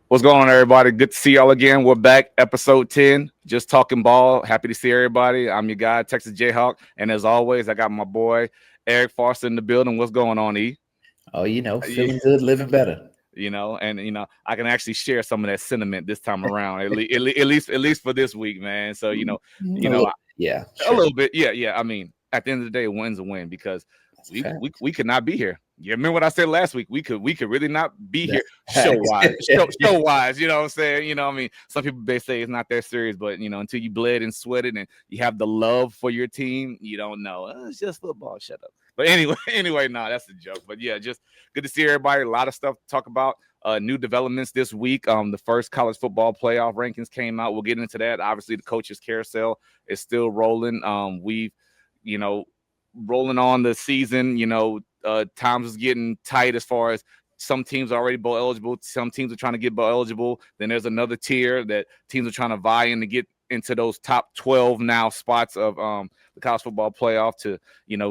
What's going on, everybody? Good to see y'all again. We're back, episode 10, just talking ball. Happy to see everybody. I'm your guy, Texas Jayhawk. And as always, I got my boy, Eric Foster in the building. What's going on, E? Oh, Yeah, feeling good, living better. I can actually share some of that sentiment this time around, at least for this week, man. So, Yeah, a sure. little bit. Yeah. I mean, at the end of the day, a win's a win because That's a we fact. we, we could not be here. You remember what I said last week? We could really not be here That's a show fact. wise. Show wise, you know what I'm saying? I mean, some people may say it's not that serious, but until you bled and sweated and you have the love for your team, you don't know. It's just football. Shut up. But anyway, no, that's a joke. But yeah, just good to see everybody. A lot of stuff to talk about. New developments this week. The first college football playoff rankings came out. We'll get into that. Obviously, the coaches carousel is still rolling. We've, you know, rolling on the season. Times is getting tight as far as some teams are already bowl eligible. Some teams are trying to get bowl eligible. Then there's another tier that teams are trying to vie in to get into those top 12 now spots of the college football playoff to,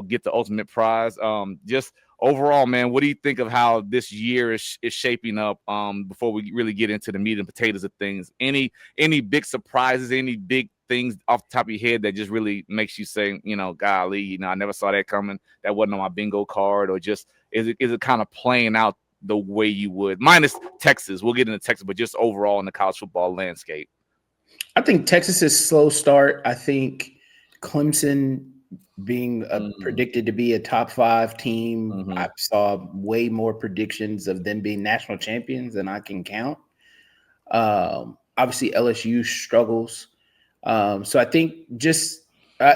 get the ultimate prize. Just overall, man, what do you think of how this year is shaping up before we really get into the meat and potatoes of things? Any big surprises, any big things off the top of your head that just really makes you say, golly, I never saw that coming. That wasn't on my bingo card, or just is it kind of playing out the way you would, minus Texas? We'll get into Texas, but just overall in the college football landscape. I think Texas is slow start. I think Clemson being predicted to be a top 5 team. Mm-hmm. I saw way more predictions of them being national champions than I can count. Obviously, LSU struggles. So I think just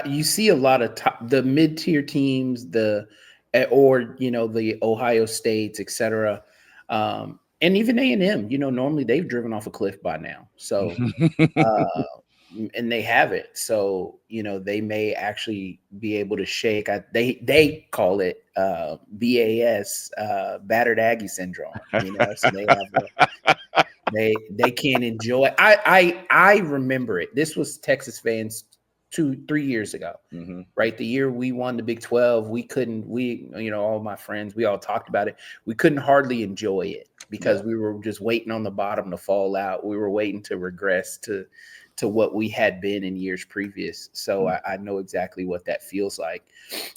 you see a lot of the mid-tier teams, the Ohio States, etc. And even A&M, normally they've driven off a cliff by now. So uh, and they have it. So, they may actually be able to shake. They call it BAS, battered Aggie syndrome. So they have they can't enjoy. I remember it. This was Texas fans 2-3 years ago, mm-hmm. right? The year we won the Big 12, all my friends, we all talked about it. We couldn't hardly enjoy it because we were just waiting on the bottom to fall out. We were waiting to regress to what we had been in years previous. So I know exactly what that feels like.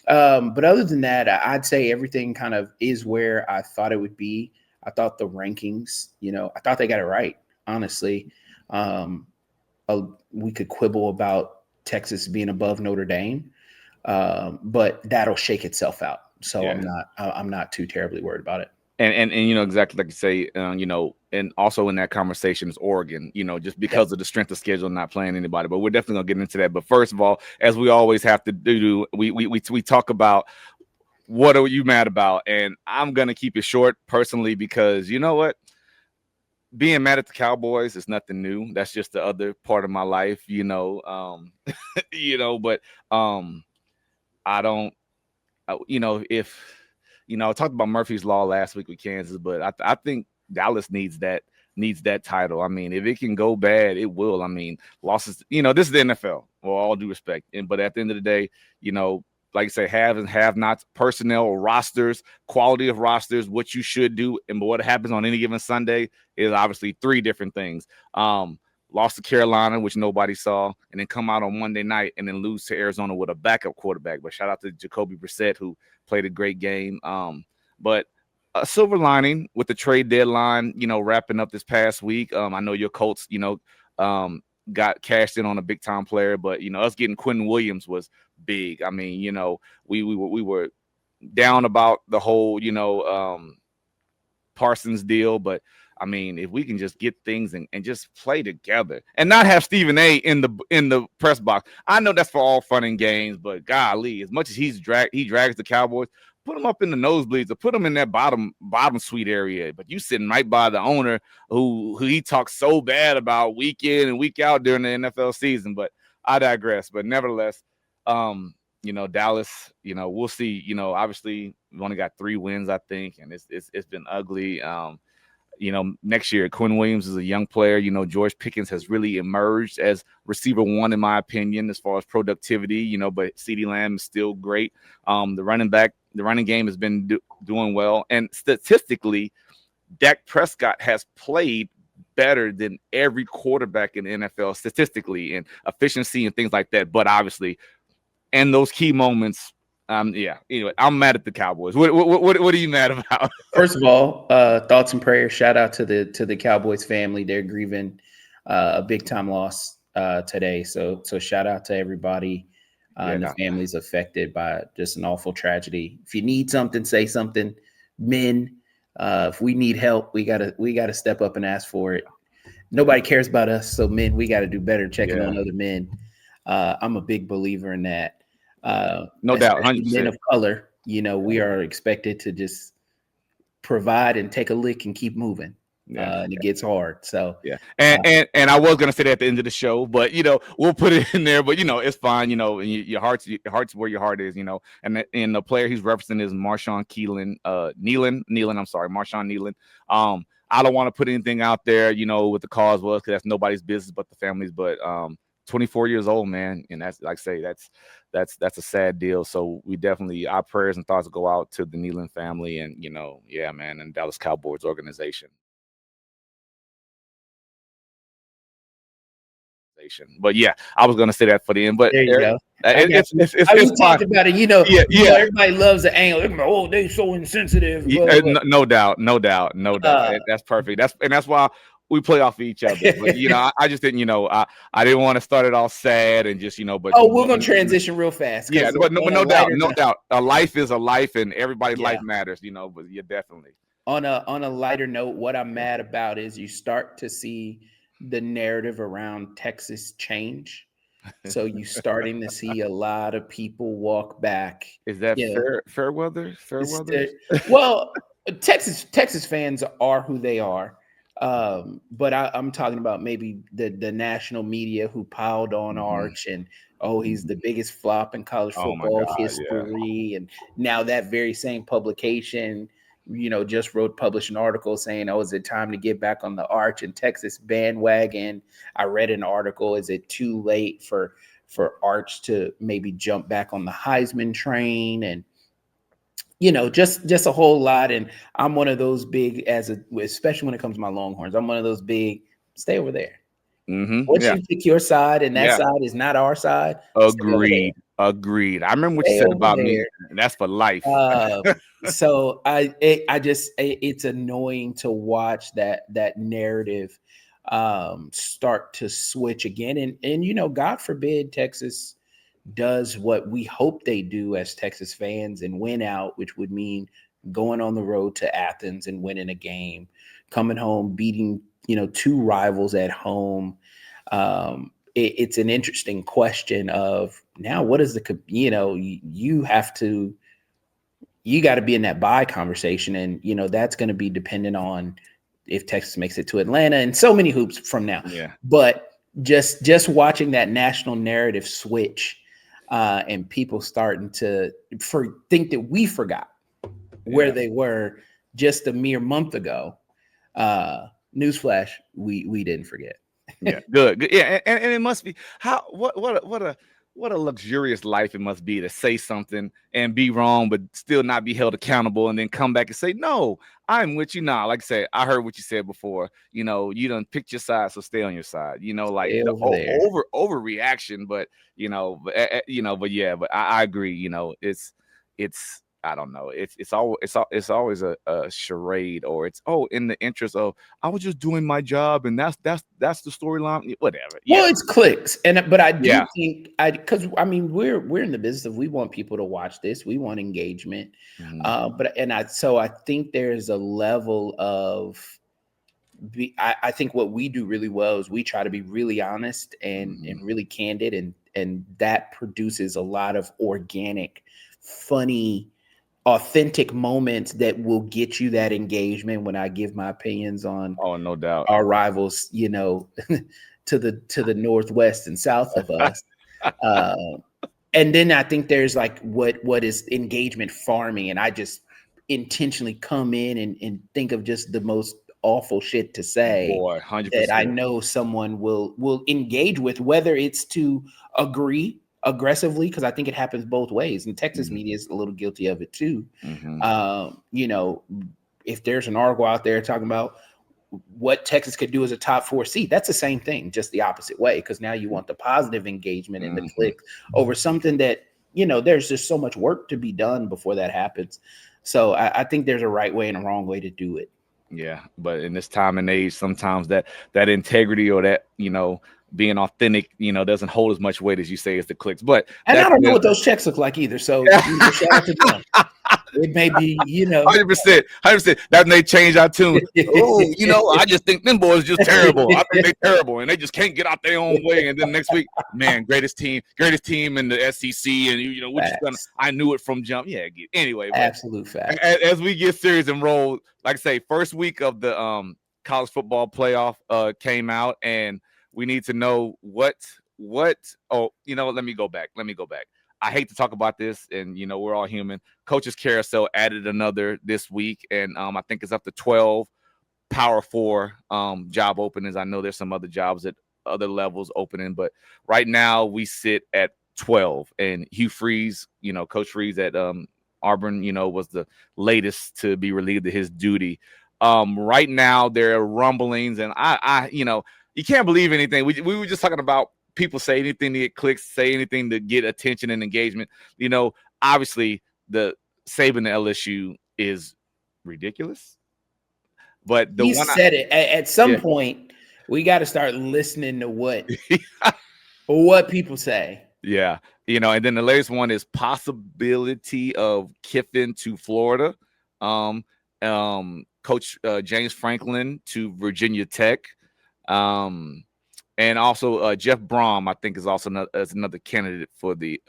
But other than that, I'd say everything kind of is where I thought it would be. I thought the rankings, I thought they got it right, honestly. We could quibble about Texas being above Notre Dame, but that'll shake itself out. So I'm not too terribly worried about it. And exactly like you say, and also in that conversation is Oregon, just because of the strength of schedule, not playing anybody. But we're definitely gonna get into that. But first of all, as we always have to do, we talk about what are you mad about, and I'm gonna keep it short personally because you know what, being mad at the Cowboys is nothing new. That's just the other part of my life, But I don't, if. I talked about Murphy's Law last week with Kansas, but I think Dallas needs that title. I mean, if it can go bad, it will. I mean, losses, this is the NFL, with all due respect. But at the end of the day, like I say, have and have nots, personnel, rosters, quality of rosters, what you should do, and what happens on any given Sunday is obviously 3 different things. Lost to Carolina, which nobody saw, and then come out on Monday night and then lose to Arizona with a backup quarterback. But shout out to Jacoby Brissett, who played a great game. But a silver lining with the trade deadline, wrapping up this past week. I know your Colts, got cashed in on a big time player, but us getting Quentin Williams was big. I mean, we were down about the whole, Parsons deal, but I mean, if we can just get things and just play together and not have Stephen A in the press box. I know that's for all fun and games, but golly, as much as he drags the Cowboys, put him up in the nosebleeds or put him in that bottom suite area. But you sitting right by the owner who he talks so bad about week in and week out during the NFL season. But I digress. But nevertheless, Dallas, we'll see. Obviously we've only got 3 wins, I think, and it's been ugly. Next year, Quinn Williams is a young player. George Pickens has really emerged as receiver 1, in my opinion, as far as productivity, but CeeDee Lamb is still great. The running game has been doing well. And statistically, Dak Prescott has played better than every quarterback in the NFL statistically and efficiency and things like that. But obviously, and those key moments, yeah. Anyway, I'm mad at the Cowboys. What are you mad about? First of all, thoughts and prayers. Shout out to the Cowboys family. They're grieving a big time loss today. So shout out to everybody and the Yeah, families affected by just an awful tragedy. If you need something, say something. Men, if we need help, we gotta step up and ask for it. Nobody cares about us, so men, we got to do better checking yeah, on other men. I'm a big believer in that. no doubt, Especially men 100%. of color. We are expected to just provide and take a lick and keep moving. Yeah. And it gets hard. So Yeah, and I was gonna say that at the end of the show, but we'll put it in there. But it's fine. And your heart's where your heart is. And the player he's referencing is Marshawn Nealon. I'm sorry, Marshawn Nealon. I don't want to put anything out there. What the cause was, because that's nobody's business but the families. But 24 years old, man, and that's, like I say, that's a sad deal. So we definitely, our prayers and thoughts go out to the Nealon family, and yeah, man, and Dallas Cowboys organization. But yeah, I was gonna say that for the end. But there you go. I got it's you. it's it's, We it's fine. talked about it. Yeah, yeah, Everybody loves the angle. Oh, they so insensitive. Blah, blah, blah. no doubt, no doubt, no doubt. That's perfect. That's why we play off of each other. But I just didn't. I didn't want to start it all sad and just But Oh, we're gonna transition real fast. Yeah, but no doubt, no doubt. A life is a life, and everybody's life matters. But yeah, definitely. On a lighter note, what I'm mad about is you start to see the narrative around Texas change. So you starting to see a lot of people walk back. Is that fair weather? Fair weather? Well, Texas fans are who they are. But I'm talking about maybe the national media who piled on Arch and he's the biggest flop in college football history. Yeah. And now that very same publication, just published an article saying, is it time to get back on the Arch and Texas bandwagon? I read an article. Is it too late for Arch to maybe jump back on the Heisman train? And just a whole lot. And I'm one of those big, especially when it comes to my Longhorns, I'm one of those big, stay over there. Once you pick your side and that side is not our side. Agreed. I remember what you said about me, and that's for life. So it's annoying to watch that narrative start to switch again. And God forbid Texas does what we hope they do as Texas fans and win out, which would mean going on the road to Athens and winning a game, coming home, beating, two rivals at home. It's an interesting question of now, what is you got to be in that bye conversation. And, that's going to be dependent on if Texas makes it to Atlanta and so many hoops from now. Yeah. But just watching that national narrative switch and people starting to think that we forgot where they were just a mere month ago. Newsflash, we didn't forget. Yeah, good. Yeah, and it must be what a luxurious life it must be to say something and be wrong, but still not be held accountable, and then come back and say, "No, I'm with you now." Like I said, I heard what you said before. You done picked your side, so stay on your side. Like the overreaction, but but I agree. It's I don't know. It's always a charade, or it's in the interest of I was just doing my job, and that's the storyline. Whatever. Well, it's clicks, but I do think because we're in the business of we want people to watch this, we want engagement, so I think there's a level of I think what we do really well is we try to be really honest and really candid, and that produces a lot of organic, funny, authentic moments that will get you that engagement when I give my opinions on no doubt our rivals, to the northwest and south of us. And then I think there's like what is engagement farming, and I just intentionally come in and think of just the most awful shit to say. Boy, 100%. That I know someone will engage with, whether it's to agree aggressively, because I think it happens both ways, and Texas media is a little guilty of it too. If there's an article out there talking about what Texas could do as a top 4 seed. That's the same thing, just the opposite way, because now you want the positive engagement and the clicks over something that, there's just so much work to be done before that happens. So I think there's a right way and a wrong way to do it. Yeah, but in this time and age, sometimes that integrity or that being authentic, doesn't hold as much weight as you say as the clicks. But And I don't know what those checks look like either. So shout out to them. It may be, 100%, 100%. That may change our tune. Oh, I just think them boys just terrible. I think they terrible, and they just can't get out their own way. And then next week, man, greatest team in the SEC, and we're just gonna. I knew it from jump. Yeah. Anyway, absolute fact. As we get serious and roll, like I say, first week of the college football playoff came out, and we need to know what. Oh, let me go back. I hate to talk about this, and we're all human. Coaches Carousel added another this week, and I think it's up to 12 Power 4 job openings. I know there's some other jobs at other levels opening, but right now we sit at 12. And Hugh Freeze, Coach Freeze at Auburn, was the latest to be relieved of his duty. Right now there are rumblings, and I you can't believe anything. We were just talking about people say anything to get clicks, say anything to get attention and engagement. Obviously the Saban to LSU is ridiculous. But he said it at some point. We got to start listening to what people say. Yeah, and then the latest one is possibility of Kiffin to Florida, Coach James Franklin to Virginia Tech. And also Jeff Brom, I think, is also another candidate for the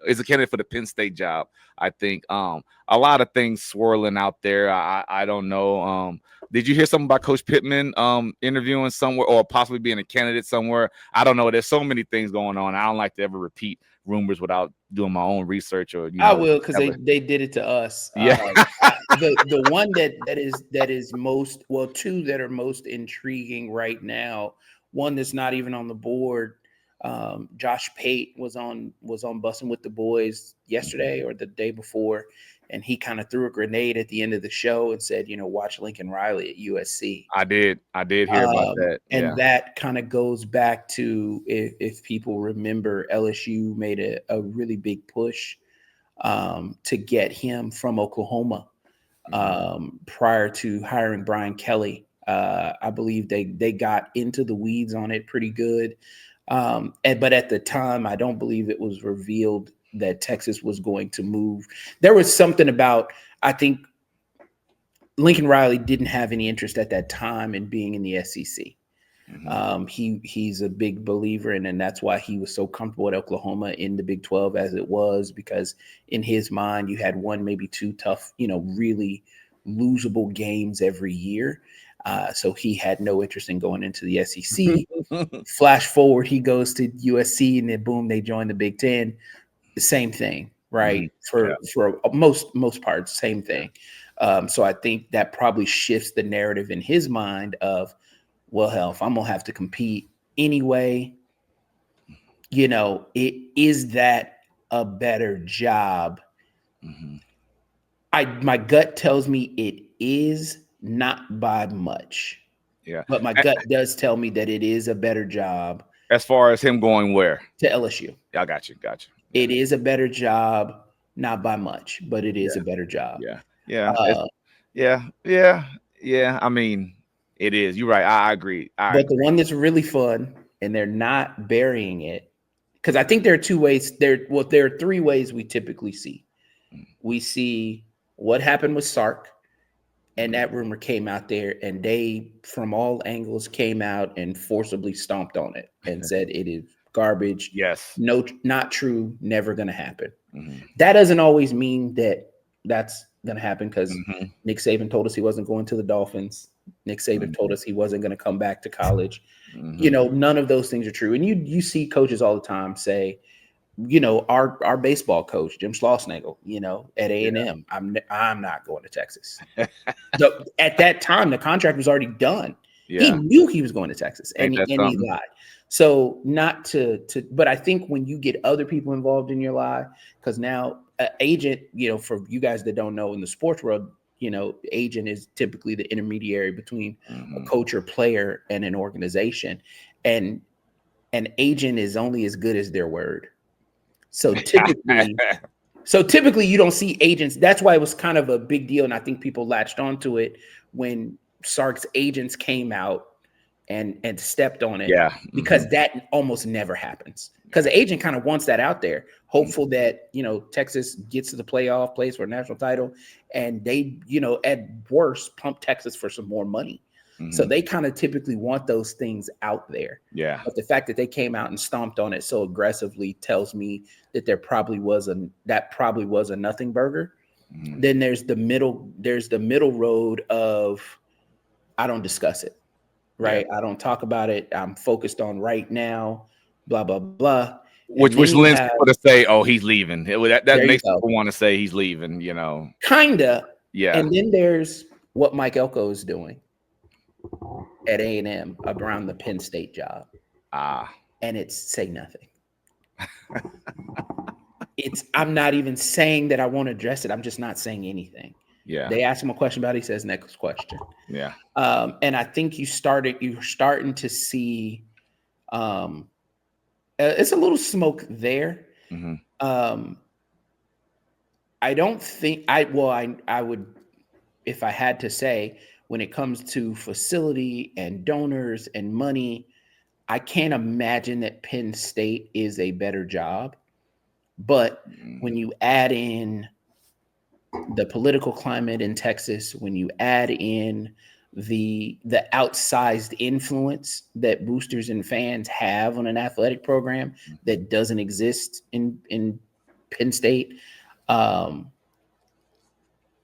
Penn State job. I think a lot of things swirling out there. I don't know. Did you hear something about Coach Pittman interviewing somewhere or possibly being a candidate somewhere? I don't know. There's so many things going on. I don't like to ever repeat rumors without doing my own research. Or I will, because they did it to us. Yeah. The one that is most, well, two that are most intriguing right now. One that's not even on the board. Josh Pate was on Bussin' with the Boys yesterday or the day before, and he kind of threw a grenade at the end of the show and said, watch Lincoln Riley at USC. I did hear about that. And that kind of goes back to, if people remember, LSU made a really big push to get him from Oklahoma prior to hiring Brian Kelly. I believe they got into the weeds on it pretty good. But at the time, I don't believe it was revealed that Texas was going to move. There was something about, I think Lincoln Riley didn't have any interest at that time in being in the SEC. He's a big believer in, and that's why he was so comfortable at Oklahoma in the Big 12 as it was, because in his mind, you had one, maybe two tough, really losable games every year. So he had no interest in going into the SEC. Flash forward, he goes to USC, and then boom, they join the Big Ten. The same thing, right? For most parts, same thing. So I think that probably shifts the narrative in his mind of, well, hell, if I'm gonna have to compete anyway, is that a better job? My gut tells me it is. Not by much. Yeah. But my gut does tell me that it is a better job. As far as him going where? To LSU. I got you. It is a better job, not by much, but it is a better job. Yeah. I mean, it is. You're right. I agree. But the one that's really fun, and they're not burying it, because I think there are two ways. There are three ways we typically see. We see what happened with Sark. And that rumor came out there, and they, from all angles, came out and forcibly stomped on it and said it is garbage. Yes. No, not true. Never going to happen. That doesn't always mean that that's going to happen, because Nick Saban told us he wasn't going to the Dolphins. Nick Saban told us he wasn't going to come back to college. None of those things are true. And you see coaches all the time say, our baseball coach, Jim Schlossnagle, at A&M, I'm not going to Texas. At that time, the contract was already done. Yeah. He knew he was going to Texas, and he lied. So but I think when you get other people involved in your lie, because now agent, for you guys that don't know, in the sports world, agent is typically the intermediary between a Mhm. coach or player and an organization, and an agent is only as good as their word. So typically, you don't see agents. That's why it was kind of a big deal, and I think people latched onto it when Sark's agents came out and stepped on it, Yeah. because Mhm. that almost never happens. Because the agent kind of wants that out there, Mhm. hopeful that Texas gets to the playoff, plays for a national title, and they at worst pump Texas for some more money. So Mhm. they kind of typically want those things out there. Yeah. But the fact that they came out and stomped on it so aggressively tells me that probably was a nothing burger. Mhm. Then there's the middle road of, I don't discuss it, Yeah. right? I don't talk about it. I'm focused on right now, blah blah blah. And then Which you lends have, people to say, "Oh, he's leaving." That there you makes go, people want to say he's leaving. You know. kinda. Yeah. And then there's what Mike Elko is doing at A&M around the Penn State job, Ah. and it's say nothing. I'm not even saying that I won't address it. I'm just not saying anything. Yeah. They ask him a question about it, he says next question. Yeah. And I think you're starting to see, um, it's a little smoke there. Mhm. Um, I don't think I would, if I had to say, when it comes to facility and donors and money, I can't imagine that Penn State is a better job. But Mhm. when you add in the political climate in Texas, when you add in the outsized influence that boosters and fans have on an athletic program that doesn't exist in Penn State, um,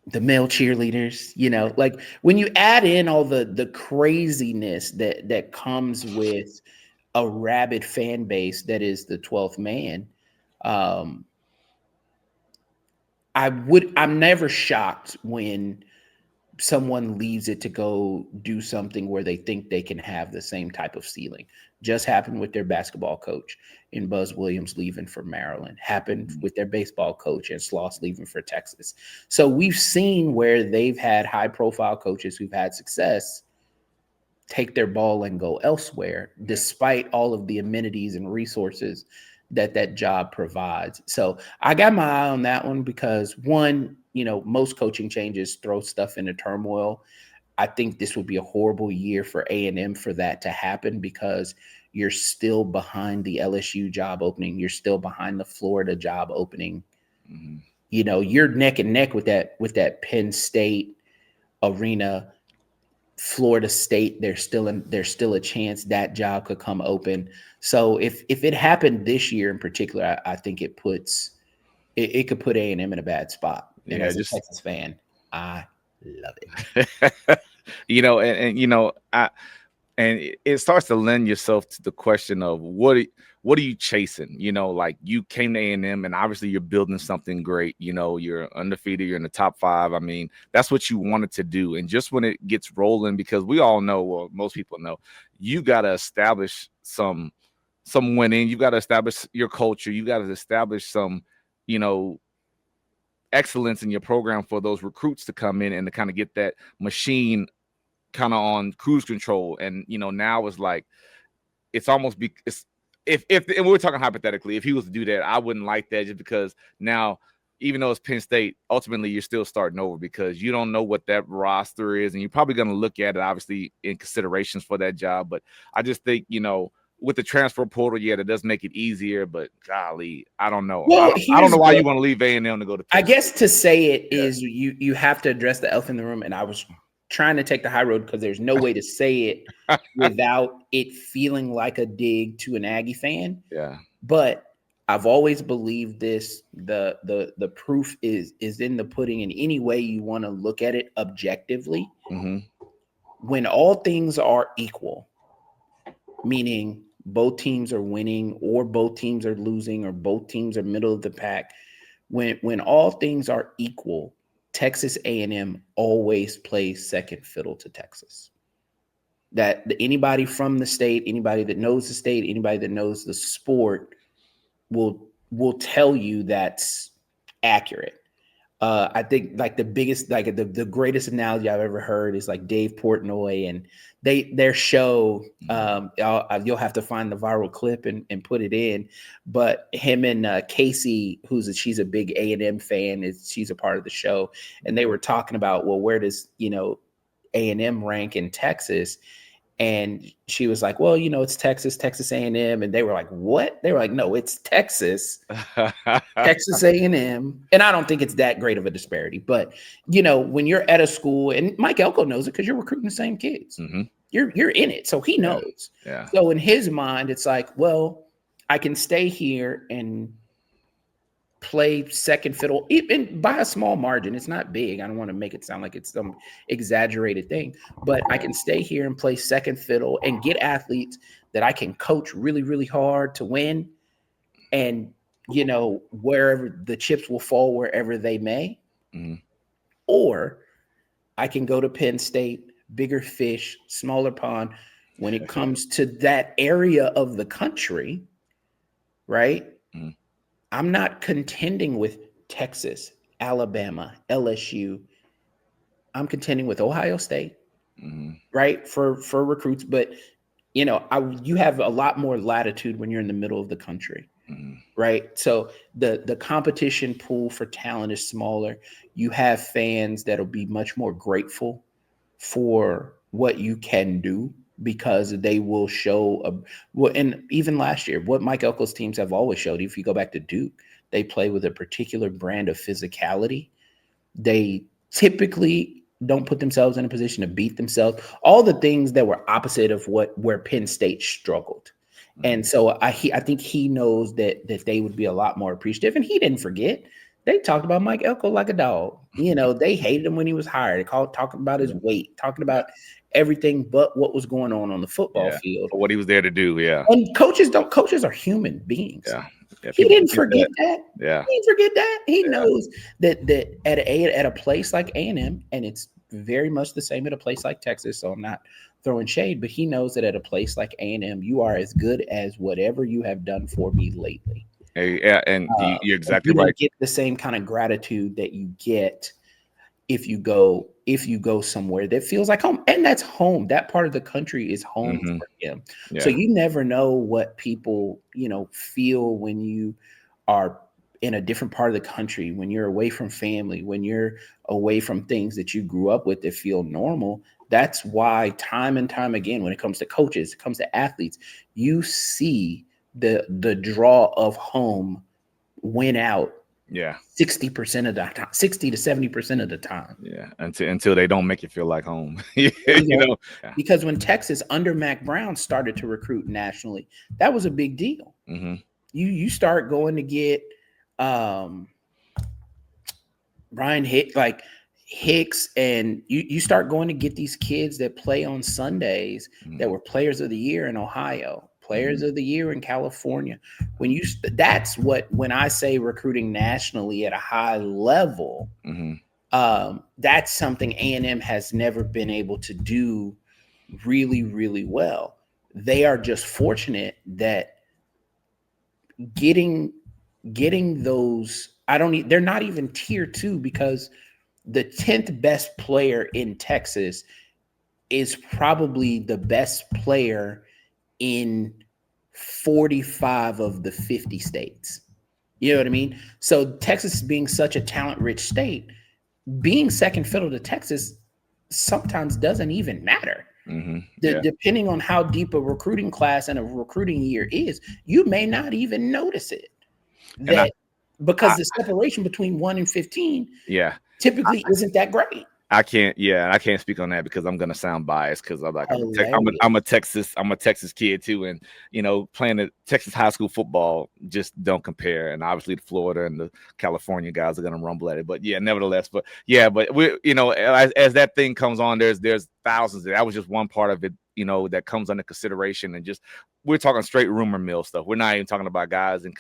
the male cheerleaders, like when you add in all the craziness that comes with a rabid fan base that is the 12th man, um, I'm never shocked when someone leaves it to go do something where they think they can have the same type of ceiling. Just happened with their basketball coach in Buzz Williams leaving for Maryland. Happened Mhm. with their baseball coach and Sloss leaving for Texas. So we've seen where they've had high profile coaches who've had success take their ball and go elsewhere, Yeah. despite all of the amenities and resources that job provides. So I got my eye on that one because, one, most coaching changes throw stuff into turmoil. I think this would be a horrible year for A&M for that to happen, because you're still behind the LSU job opening. You're still behind the Florida job opening. Mhm. You're neck and neck with that Penn State arena. Florida State, there's still a chance that job could come open. So if it happened this year in particular, I think it could put A&M in a bad spot. And Yeah. as a Just Texas fan, I love it. and I and it starts to lend yourself to the question of what are you chasing? Like you came to A&M, and obviously you're building something great. You're undefeated, you're in the top 5. I mean, that's what you wanted to do. And just when it gets rolling, because we all know, well, most people know, you got to establish some winning. You got to establish your culture. You got to establish some, you know, excellence in your program for those recruits to come in and to kind of get that machine kind of on cruise control. And now it's like it's almost it's if and we're talking hypothetically, if he was to do that, I wouldn't like that, just because now, even though it's Penn State, ultimately you're still starting over because you don't know what that roster is, and you're probably going to look at it obviously in considerations for that job. But I just think, with the transfer portal, yeah, that does make it easier. But golly, I don't know. Well, I don't here's know why you what want to leave A&M to go to I Penn State. guess to say it Yeah. is, you have to address the elephant in the room, and I was trying to take the high road because there's no way to say it without it feeling like a dig to an Aggie fan. Yeah. But I've always believed this: the proof is in the pudding. In any way you want to look at it objectively, Mm-hmm. when all things are equal, meaning both teams are winning or both teams are losing or both teams are middle of the pack, when all things are equal, Texas A&M always plays second fiddle to Texas. That anybody from the state, anybody that knows the state, anybody that knows the sport will tell you that's accurate. I think like the biggest, like the greatest analogy I've ever heard is like Dave Portnoy and their show. You'll have to find the viral clip and put it in. But him and Casey, she's a big A&M fan, she's a part of the show, and they were talking about, well, where does A&M rank in Texas? And she was like, well, it's Texas A&M. And they were like, what? They were like, no, it's Texas A&M. And I don't think it's that great of a disparity. But, when you're at a school, and Mike Elko knows it because you're recruiting the same kids. Mm-hmm. You're in it. So he knows. Yeah. So in his mind, it's like, well, I can stay here and play second fiddle, even by a small margin. It's not big. I don't want to make it sound like it's some exaggerated thing, but I can stay here and play second fiddle and get athletes that I can coach really, really hard to win. And, wherever the chips will fall, wherever they may. Mm-hmm. Or I can go to Penn State, bigger fish, smaller pond when it comes to that area of the country, right? Mm-hmm. I'm not contending with Texas, Alabama, LSU. I'm contending with Ohio State, right? For recruits, but you have a lot more latitude when you're in the middle of the country, right? So the competition pool for talent is smaller. You have fans that'll be much more grateful for what you can do, because they will show and even last year, what Mike Elko's teams have always showed, if you go back to Duke, they play with a particular brand of physicality. They typically don't put themselves in a position to beat themselves. All the things that were opposite of where Penn State struggled. And so I think he knows that they would be a lot more appreciative. And he didn't forget. They talked about Mike Elko like a dog. They hated him when he was hired. They talking about his weight, talking about everything but what was going on the football field. For what he was there to do, yeah. And coaches are human beings. Yeah. He didn't forget that. Yeah. He didn't forget that. He knows that at a place like A&M, and it's very much the same at a place like Texas, so I'm not throwing shade, but he knows that at a place like A&M, you are as good as whatever you have done for me lately. Yeah, and you're exactly right. You get the same kind of gratitude that you get if you go somewhere that feels like home, and that's home. That part of the country is home for him. Yeah. So you never know what people feel when you are in a different part of the country, when you're away from family, when you're away from things that you grew up with that feel normal. That's why time and time again, when it comes to coaches, it comes to athletes, you see the draw of home win out. Yeah, 60% of the time, 60 to 70% of the time. Yeah, until they don't make you feel like home. Because when Texas under Mac Brown started to recruit nationally, that was a big deal. Mm-hmm. You start going to get Ryan Hicks, and you start going to get these kids that play on Sundays that were players of the year in Ohio. Players of the year in California. When I say recruiting nationally at a high level, that's something A&M has never been able to do really, really well. They are just fortunate that getting those. They're not even tier 2, because the 10th best player in Texas is probably the best player in 45 of the 50 states. You know what I mean? So Texas being such a talent-rich state, being second fiddle to Texas sometimes doesn't even matter. Depending on how deep a recruiting class and a recruiting year is, you may not even notice it. Because the separation between 1 and 15 typically isn't that great. I can't speak on that because I'm gonna sound biased, because I'm a Texas kid too, and playing the Texas high school football just don't compare. And obviously the Florida and the California guys are gonna rumble at it, but nevertheless, but we as that thing comes on, there's thousands. That was just one part of it that comes under consideration, and just we're talking straight rumor mill stuff. We're not even talking about guys and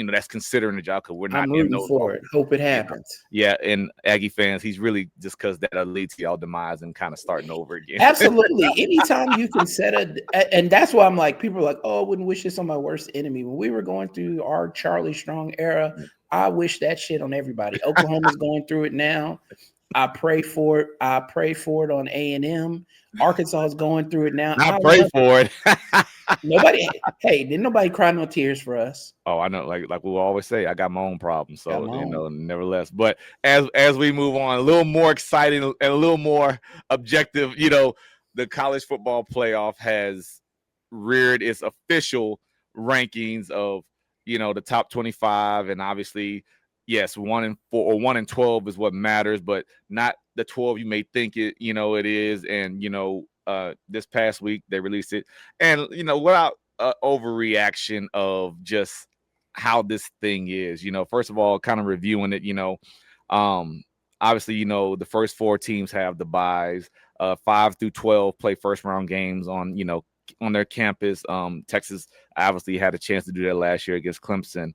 that's considering the job, because we're not I'm in rooting those for roles. it. Hope it happens. Yeah, and Aggie fans, he's really just because that'll lead to y'all demise and kind of starting over again. Absolutely. Anytime you can and that's why I'm like, people are like, oh, I wouldn't wish this on my worst enemy. When we were going through our Charlie Strong era, I wish that shit on everybody. Oklahoma's going through it now. I pray for it. I pray for it on A&M. Arkansas is going through it now. I pray for it. Didn't nobody cry no tears for us. Oh, I know, like we always say, I got my own problems. So own. nevertheless. But as we move on, a little more exciting and a little more objective, the college football playoff has reared its official rankings of the top 25, and obviously, yes, 1 and 4 or 1 and 12 is what matters, but not the 12 you may think it is. And this past week they released it, and without overreaction of just how this thing is, first of all, kind of reviewing it, obviously, the first 4 teams have the byes. 5 through 12 play first round games on their campus. Texas obviously had a chance to do that last year against Clemson.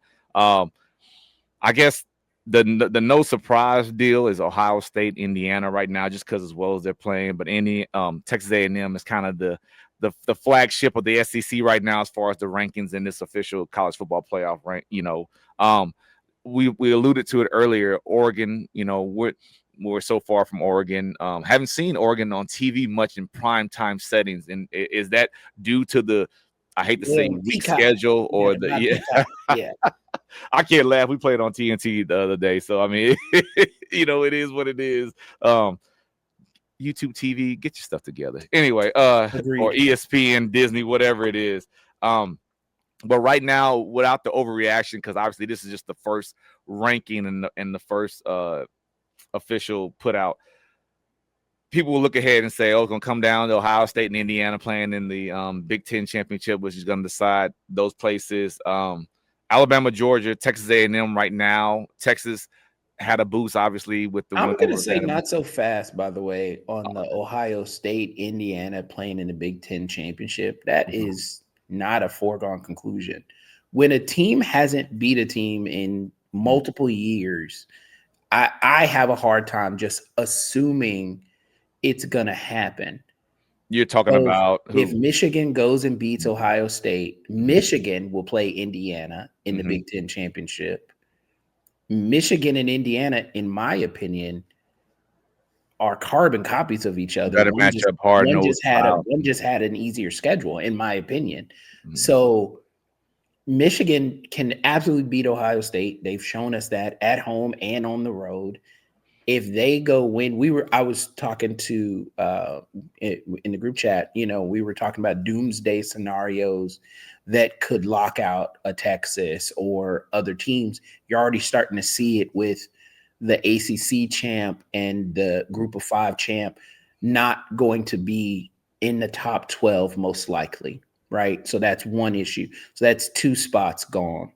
I guess the no surprise deal is Ohio State, Indiana right now, just because as well as they're playing. But Texas A&M is kind of the flagship of the SEC right now as far as the rankings in this official college football playoff rank. We alluded to it earlier. Oregon, we're so far from Oregon. Haven't seen Oregon on TV much in prime time settings, and is that due to I hate to say weak schedule or yeah. I can't laugh. We played on TNT the other day, so I mean, it is what it is. YouTube TV, get your stuff together. Anyway, or ESPN, Disney, whatever it is. But right now, without the overreaction, because obviously this is just the first ranking and the first official put out, people will look ahead and say, oh, it's going to come down to Ohio State and Indiana playing in the Big Ten championship, which is going to decide those places. Alabama, Georgia, Texas A&M right now. Texas had a boost, obviously, with the win. I'm going to say not so fast, by the way, on the Ohio State, Indiana playing in the Big Ten championship. That is not a foregone conclusion. When a team hasn't beat a team in multiple years, I have a hard time just assuming it's going to happen. You're talking about who? If Michigan goes and beats Ohio State, Michigan will play Indiana in the Big Ten championship. Michigan and Indiana, in my opinion, are carbon copies of each other. Better match up hard. One just had an easier schedule, in my opinion. So Michigan can absolutely beat Ohio State. They've shown us that at home and on the road. If they go win, I was talking to in the group chat, we were talking about doomsday scenarios that could lock out a Texas or other teams. You're already starting to see it with the ACC champ and the group of 5 champ not going to be in the top 12 most likely, right? So that's one issue. So that's 2 spots gone.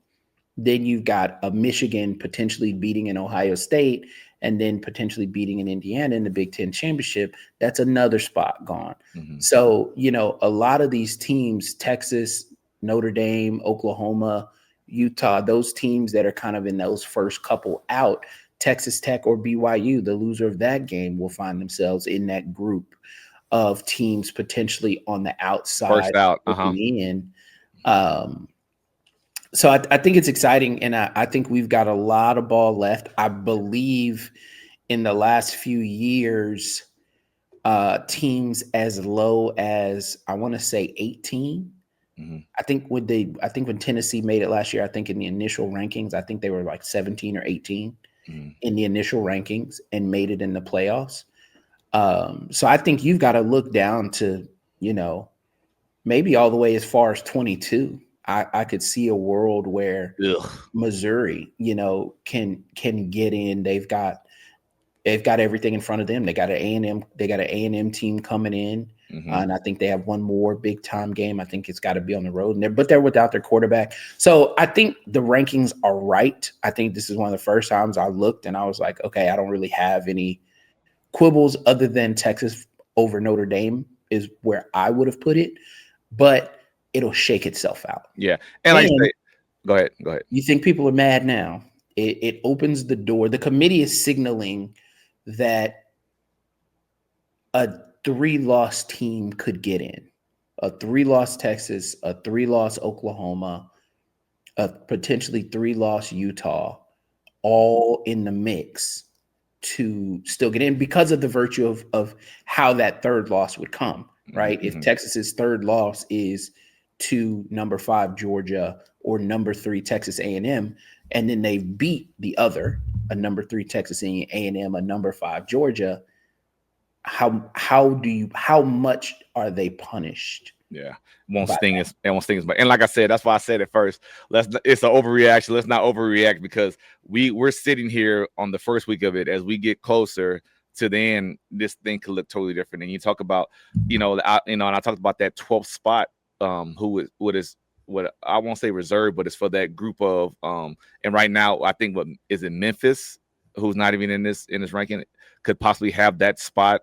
Then you've got a Michigan potentially beating an Ohio State and then potentially beating an Indiana in the Big Ten championship. That's another spot gone. So, a lot of these teams, Texas, Notre Dame, Oklahoma, Utah, those teams that are kind of in those first couple out, Texas Tech or BYU, the loser of that game will find themselves in that group of teams potentially on the outside. First out. In. So I think it's exciting, and I think we've got a lot of ball left. I believe in the last few years, teams as low as, I want to say 18. I think when Tennessee made it last year, I think in the initial rankings, I think they were like 17 or 18 in the initial rankings and made it in the playoffs. So I think you've got to look down to, maybe all the way as far as 22. I could see a world where Missouri, can get in. They've got everything in front of them. They got an A&M team coming in, and I think they have one more big time game. I think it's got to be on the road, but they're without their quarterback. So I think the rankings are right. I think this is one of the first times I looked and I was like, okay, I don't really have any quibbles other than Texas over Notre Dame is where I would have put it, but it'll shake itself out. Yeah. And like you And say, go ahead. Go ahead. you think people are mad now. It opens the door. The committee is signaling that a 3-loss team could get in. A 3-loss Texas, a 3-loss Oklahoma, a potentially 3-loss Utah, all in the mix to still get in because of the virtue of how that third loss would come, right? If Texas's third loss is to number 5 Georgia or number 3 Texas A&M, and then they beat the other, a number 3 Texas A&M, a number 5 Georgia, how much are they punished? Yeah, it won't sting us. But and like I said, that's why I said it first. It's an overreaction. Let's not overreact because we're sitting here on the first week of it. As we get closer to the end, this thing could look totally different. And you talk about, and I talked about that 12th spot. What I won't say reserved, but it's for that group of and right now I think what is it Memphis, who's not even in this ranking, could possibly have that spot.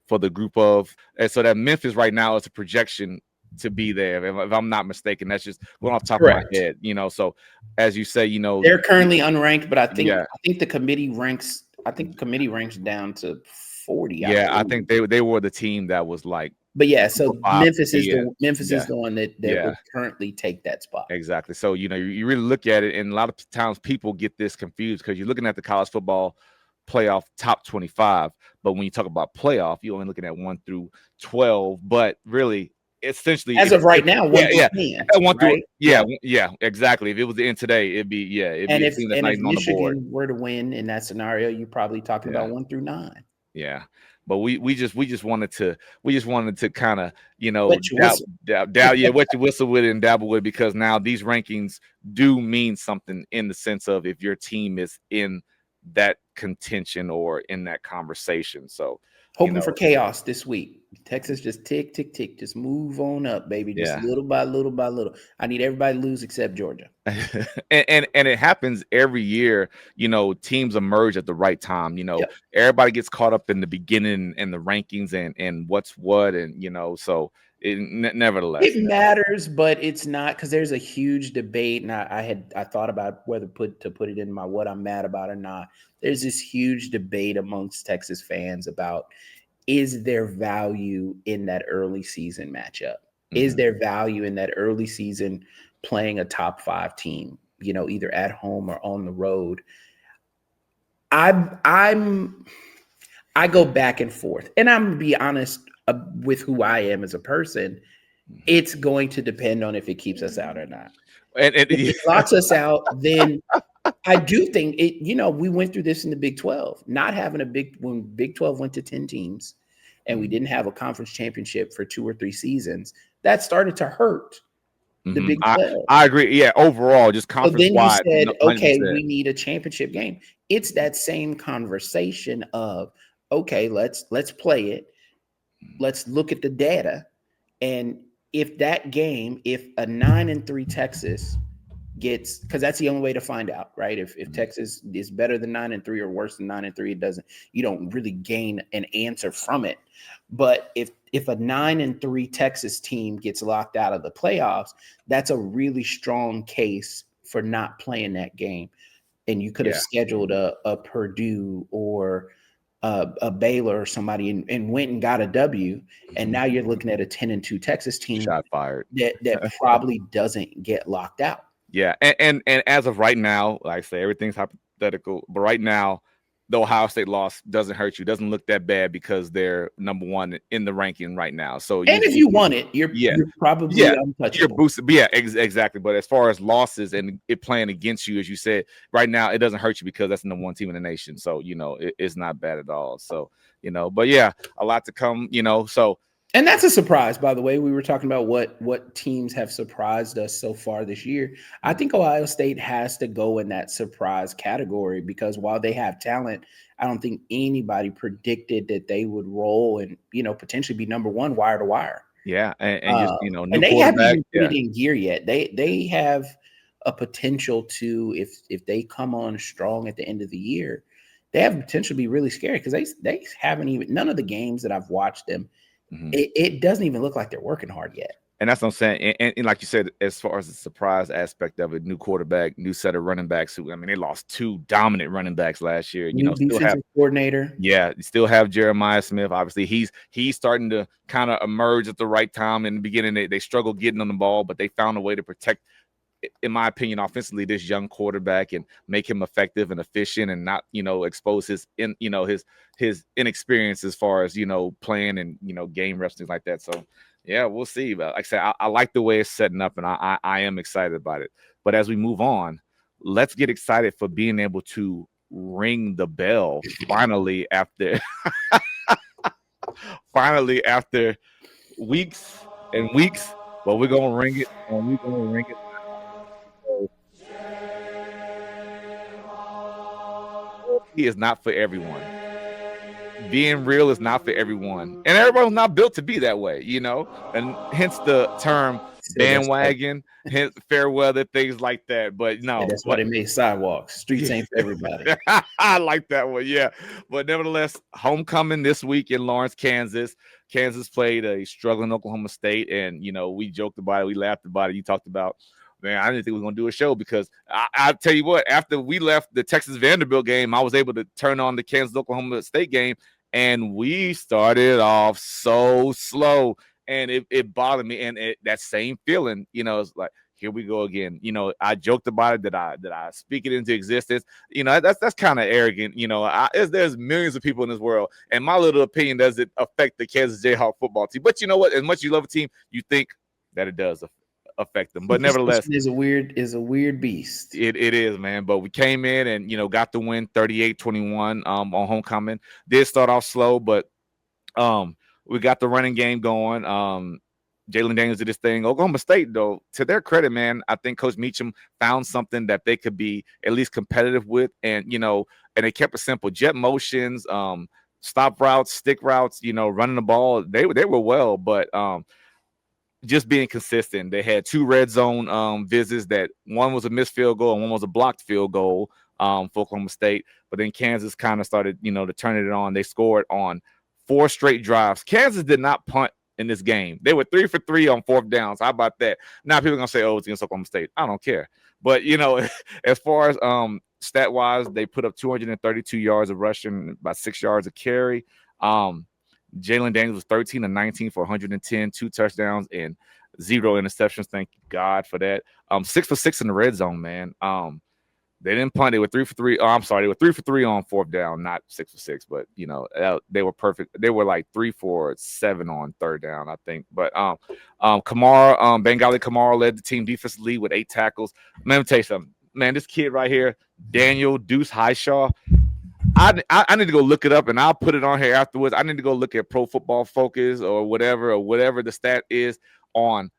For the group of, and so that Memphis right now is a projection to be there. If I'm not mistaken, that's just going off the top Correct. of my head, So as you say, they're currently unranked, but I think yeah. I think the committee ranks. I think the committee ranks down to 40. Yeah, I think they were the team that was like. But yeah, so Memphis is yeah. the one that would currently take that spot. Exactly. So you really look at it, and a lot of times people get this confused because you're looking at the college football playoff top 25, but when you talk about playoff, you're only looking at 1 through 12. But really, essentially, as of right now, 1 through 10, exactly. If it was the end today, it'd be and a team that's not even on the board. Michigan were to win in that scenario, you're probably talking about 1 through 9. Yeah. But we just wanted to kind of wet your whistle with it and dabble with it, because now these rankings do mean something in the sense of if your team is in that contention or in that conversation. So hoping for chaos this week. Texas just tick, just move on up, baby. Just little by little. I need everybody to lose except Georgia. and it happens every year. Teams emerge at the right time. Everybody gets caught up in the beginning and the rankings and what's what, and so nevertheless it matters, but it's not, because there's a huge debate, and I thought about whether to put it in my what I'm mad about or not. There's this huge debate amongst Texas fans about, is there value in that early season matchup? Is there value in that early season playing a top 5 team, either at home or on the road? I go back and forth, and I'm gonna be honest with who I am as a person. It's going to depend on if it keeps us out or not. If it locks us out, then I do think it. We went through this in the Big 12, not having when Big 12 went to 10 teams, and we didn't have a conference championship for 2 or 3 seasons. That started to hurt the Big 12. I agree. Yeah, overall, just conference wide. So then you said, okay, we need a championship game. It's that same conversation of, okay, let's play it. Let's look at the data, and if that game, if a 9-3 Texas gets, because that's the only way to find out, right? If Texas is better than 9-3 or worse than 9-3, you don't really gain an answer from it. But if a 9-3 Texas team gets locked out of the playoffs, that's a really strong case for not playing that game. And you could have scheduled a Purdue or a Baylor or somebody and went and got a W, and now you're looking at a 10-2 Texas team shot fired that probably doesn't get locked out. Yeah, and as of right now, like I say, everything's hypothetical, but right now, the Ohio State loss doesn't hurt you. Doesn't look that bad because they're number 1 in the ranking right now. So, if you won it, you're probably untouchable. You're boosted. But exactly. But as far as losses and it playing against you, as you said, right now it doesn't hurt you because that's the number 1 team in the nation. So it's not bad at all. So but yeah, a lot to come. So. And that's a surprise, by the way. We were talking about what teams have surprised us so far this year. I think Ohio State has to go in that surprise category, because while they have talent, I don't think anybody predicted that they would roll and, potentially be number 1 wire to wire. Yeah. And just, new and they haven't even put it in gear yet. They have a potential to, if they come on strong at the end of the year, they have potential to be really scary, because they haven't even, none of the games that I've watched them, Mhm. it doesn't even look like they're working hard yet. And that's what I'm saying. And like you said, as far as the surprise aspect of it, new quarterback, new set of running backs. Who I mean, they lost two dominant running backs last year. You New know, still have defensive coordinator. yeah, you still have Jeremiah Smith. Obviously, he's starting to kind of emerge at the right time. In the beginning, they struggled getting on the ball, but they found a way to protect, in my opinion, offensively, this young quarterback and make him effective and efficient, and not expose his inexperience as far as playing and game reps, things like that. So yeah, we'll see. But like I said, I like the way it's setting up, and I am excited about it. But as we move on, let's get excited for being able to ring the bell finally after finally after weeks and weeks. But we're gonna ring it, and we're gonna ring it. He is not for everyone. Being real is not for everyone, and everyone's not built to be that way, and hence the term Said that's why. bandwagon, hence fair weather, things like that. But Said no, that's why but they made sidewalks. Streets yeah. ain't for everybody. I like that one, yeah. But nevertheless, homecoming this week in Lawrence, Kansas. Kansas played a struggling Oklahoma State, and we joked about it, we laughed about it. You talked about, man, I didn't think we were gonna do a show because I tell you what, after we left the Texas Vanderbilt game, I was able to turn on the Kansas Oklahoma State game, and we started off so slow, and it bothered me, and that same feeling, it's like, here we go again. I joked about it. That I speak it into existence. That's kind of arrogant. There's millions of people in this world, and my little opinion doesn't affect the Kansas Jayhawk football team. But you know what? As much as you love a team, you think that it does affect them. But nevertheless, Superstition is a weird beast. it is, man. But we came in and got the win 38-21 on homecoming. Did start off slow, but we got the running game going. Jalen Daniels did his thing. Oklahoma State, though, to their credit, man, I think Coach Meacham found something that they could be at least competitive with, and and they kept it simple. Jet motions, stop routes, stick routes, running the ball. They were well, but just being consistent. They had two red zone visits. That one was a missed field goal and one was a blocked field goal for Oklahoma State. But then Kansas kind of started, to turn it on. They scored on 4 straight drives. Kansas did not punt in this game. They were 3 for 3 on 4th downs. How about that? Now people are gonna say, "Oh, it's against Oklahoma State." I don't care. But as far as stat wise, they put up 232 yards of rushing, about 6 yards of carry. Jalen Daniels was 13 and 19 for 110, 2 touchdowns and 0 interceptions. Thank God for that. 6 for 6 in the red zone, man. They didn't punt. They were 3 for 3. Oh, I'm sorry. They were 3 for 3 on 4th down, not 6 for 6. But they were perfect. They were like 3 for 7 on 3rd down, I think. But Bengali Kamara led the team defensive lead with 8 tackles. Man, let me tell you something, man. This kid right here, Daniel Deuce Highshaw. I need to go look it up, and I'll put it on here afterwards. I need to go look at Pro Football Focus or whatever the stat is on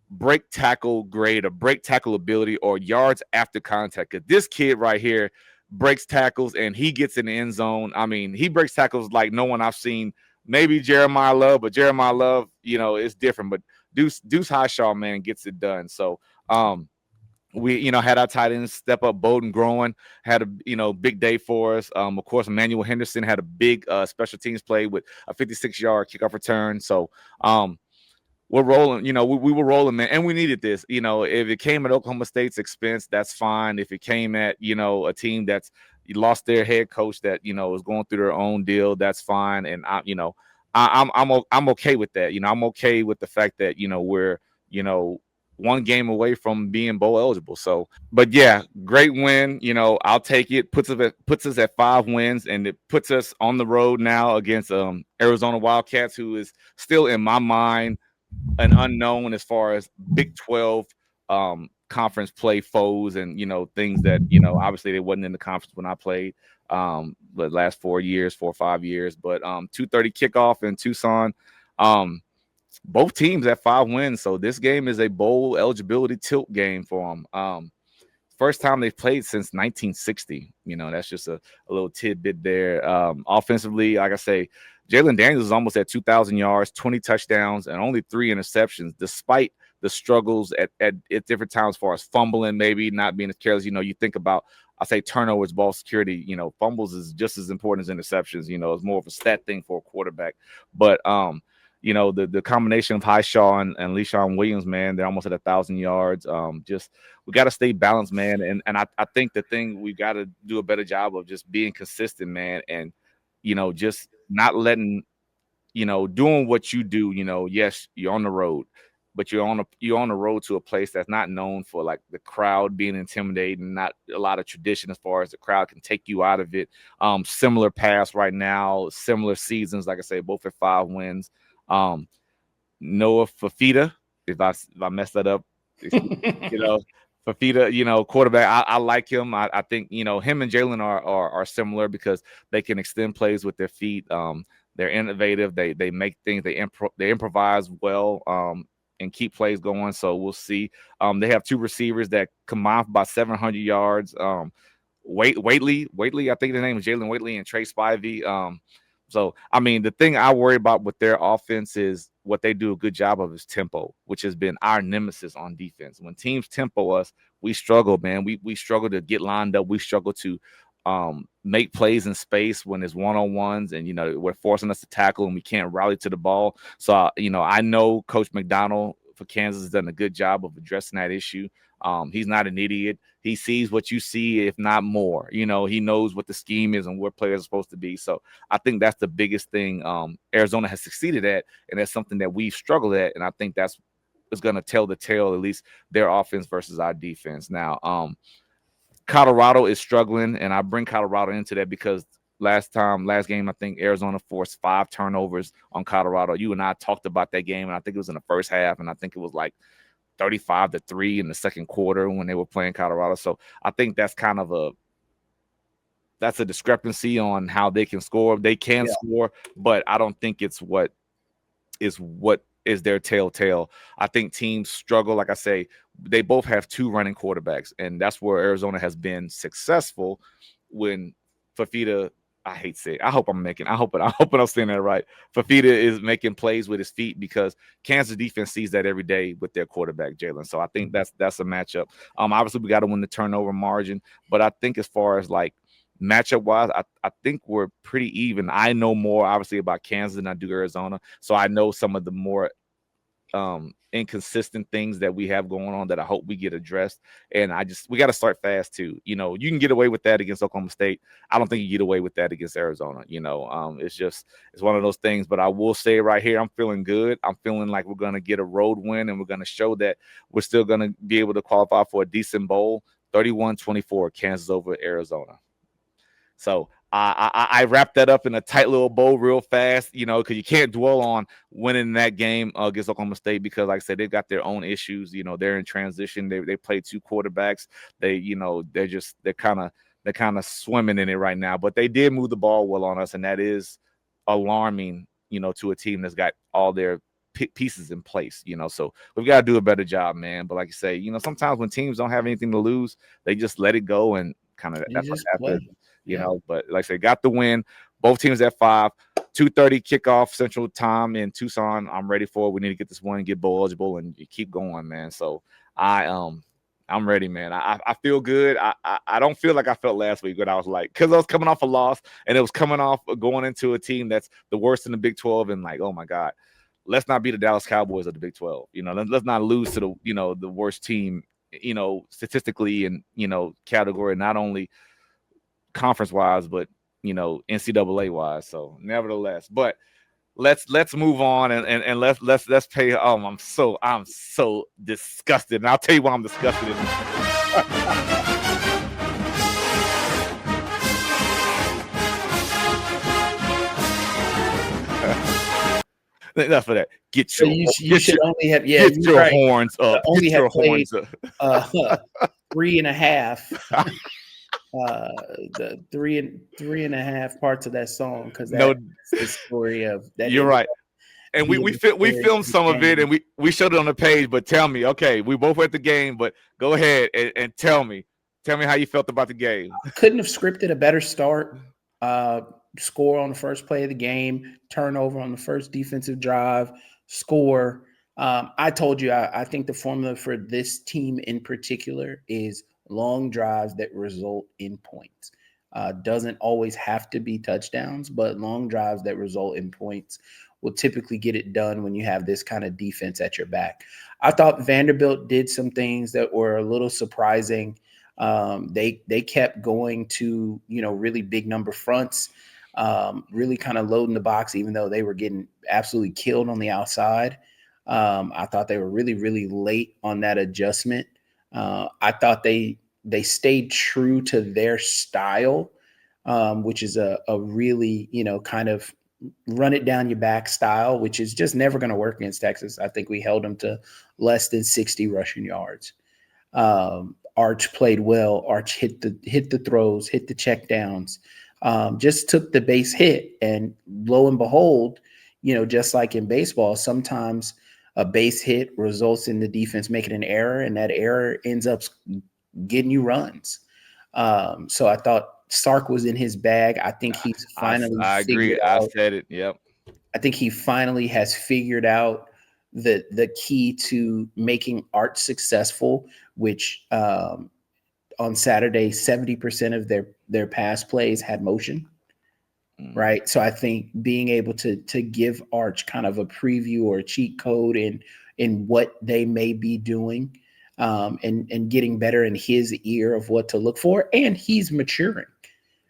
break tackle grade or break tackle ability or yards after contact. Because this kid right here breaks tackles and he gets in the end zone. I mean, he breaks tackles like no one I've seen. Maybe Jeremiah Love, but Jeremiah Love, it's different. But Deuce Highshaw, man, gets it done. So we had our tight ends step up. Bowden Growing had a big day for us. Of course, Emmanuel Henderson had a big special teams play with a 56-yard kickoff return. So we're rolling. We were rolling, man, and we needed this. If it came at Oklahoma State's expense, that's fine. If it came at a team that's lost their head coach that is going through their own deal, that's fine. And I'm okay with that. I'm okay with the fact that we're one game away from being bowl eligible. So, but yeah, great win. I'll take it. Puts us at 5 wins, and it puts us on the road now against Arizona Wildcats, who is still in my mind an unknown as far as Big 12 conference play foes, and things that obviously they wasn't in the conference when I played the last 4 or 5 years. But 2:30 kickoff in Tucson. Both teams at 5 wins, so this game is a bowl eligibility tilt game for them. First time they've played since 1960. That's just a little tidbit there. Offensively, like I say, Jalen Daniels is almost at 2,000 yards, 20 touchdowns, and only 3 interceptions, despite the struggles at different times as far as fumbling, maybe not being as careless. You think about, I say turnovers, ball security. Fumbles is just as important as interceptions. It's more of a stat thing for a quarterback. But the combination of Highshaw and LeSean Williams, man, they're almost at 1,000 yards. Just we got to stay balanced, man. And I think the thing we got to do a better job of just being consistent, man, and just not letting doing what you do. Yes, you're on the road, but you're on the road to a place that's not known for like the crowd being intimidating, not a lot of tradition as far as the crowd can take you out of it. Similar paths right now, similar seasons, like I say, both at 5 wins. Um, Noah Fafita, if I messed that up, you know, Fafita, quarterback. I like him. I think him and Jalen are similar because they can extend plays with their feet. They're innovative. They make things. They improvise well. And keep plays going. So we'll see. They have two receivers that combine for about 700 yards. Waitley, I think the name is Jalen Waitley and Trey Spivey. So I mean, the thing I worry about with their offense is what they do a good job of is tempo, which has been our nemesis on defense. When teams tempo us, we struggle, man. We struggle to get lined up. We struggle to make plays in space when it's one-on-ones, and we're forcing us to tackle and we can't rally to the ball. So I know Coach McDonald for Kansas has done a good job of addressing that issue. He's not an idiot. He sees what you see, if not more. He knows what the scheme is and where players are supposed to be. So I think that's the biggest thing Arizona has succeeded at, and that's something that we've struggled at. And I think that's going to tell the tale, at least their offense versus our defense. Now, Colorado is struggling, and I bring Colorado into that because last game, I think Arizona forced 5 turnovers on Colorado. You and I talked about that game, and I think it was in the first half, and I think it was like 35-3 in the second quarter when they were playing Colorado. So I think that's kind of a discrepancy on how they can score. They can score, but I don't think it's what is their telltale. I think teams struggle. Like I say, they both have 2 running quarterbacks, and that's where Arizona has been successful when Fafita. I hate saying. I hope I'm saying that right. Fafita is making plays with his feet because Kansas defense sees that every day with their quarterback Jalen. So I think that's a matchup. Obviously we got to win the turnover margin, but I think as far as like matchup wise, I think we're pretty even. I know more obviously about Kansas than I do Arizona, so I know some of the more inconsistent things that we have going on that I hope we get addressed. And we got to start fast too. You can get away with that against Oklahoma State. I don't think you get away with that against Arizona. It's one of those things. But I will say right here, I'm feeling good. I'm feeling like we're going to get a road win, and we're going to show that we're still going to be able to qualify for a decent bowl. 31-24, Kansas over Arizona. So I wrapped that up in a tight little bow real fast, because you can't dwell on winning that game against Oklahoma State because, like I said, they've got their own issues. They're in transition. They play 2 quarterbacks. They're kind of swimming in it right now. But they did move the ball well on us, and that is alarming, to a team that's got all their pieces in place. So we've got to do a better job, man. But like you say, sometimes when teams don't have anything to lose, they just let it go and kind of that's what happens. But like I said, got the win. Both teams at 5, 2:30 kickoff Central Time in Tucson. I'm ready for it. We need to get this one, get bowl eligible, and keep going, man. So I'm ready, man. I feel good. I don't feel like I felt last week when I was like, because I was coming off a loss, and it was coming off going into a team that's the worst in the Big 12, and like, oh my God, let's not be the Dallas Cowboys of the Big 12. Let's not lose to the worst team, statistically and category, not only conference wise, but NCAA wise. So nevertheless, but let's move on and let's pay. I'm so disgusted, and I'll tell you why I'm disgusted. Enough of that. Get your horns up. Only get your horns up. 3.5. The three and a half parts of that song, because that's the story of that. You're right. And we filmed some of it, and we showed it on the page. But tell me, okay, we both were at the game, but go ahead and tell me how you felt about the game. Couldn't have scripted a better start. Score on the first play of the game, turnover on the first defensive drive, score. I told you, I think the formula for this team in particular is long drives that result in points. Doesn't always have to be touchdowns, but long drives that result in points. will typically get it done when you have this kind of defense at your back. I thought Vanderbilt did some things that were a little surprising. They kept going to, really big number fronts, really kind of loading the box, even though they were getting absolutely killed on the outside. I thought they were really, really late on that adjustment. I thought they stayed true to their style, which is a really, kind of run it down your back style, which is just never going to work against Texas. I think we held them to less than 60 rushing yards. Arch played well. Arch hit the throws, hit the check downs, just took the base hit. And lo and behold, just like in baseball, sometimes a base hit results in the defense making an error, and that error ends up getting you runs. So I thought Sark was in his bag. I think he's finally I agree. I said it. Yep. I think he finally has figured out the key to making Arch successful, which on Saturday, 70% of their pass plays had motion. Right. So I think being able to give Arch kind of a preview or a cheat code in what they may be doing, and getting better in his ear of what to look for. And he's maturing.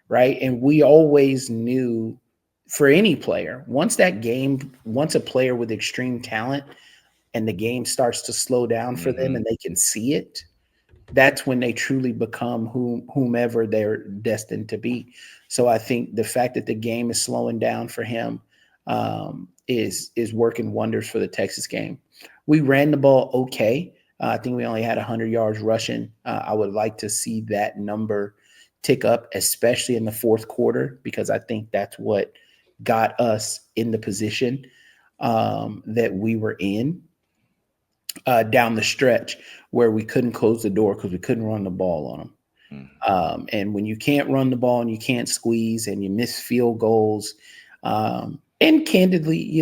Right. And we always knew for any player, once a player with extreme talent and the game starts to slow down for them and they can see it, that's when they truly become whomever they're destined to be. So I think the fact that the game is slowing down for him is working wonders for the Texas game. We ran the ball okay. I think we only had 100 yards rushing. I would like to see that number tick up, especially in the fourth quarter, because I think that's what got us in the position that we were in down the stretch, where we couldn't close the door because we couldn't run the ball on them. And when you can't run the ball and you can't squeeze and you miss field goals, and candidly,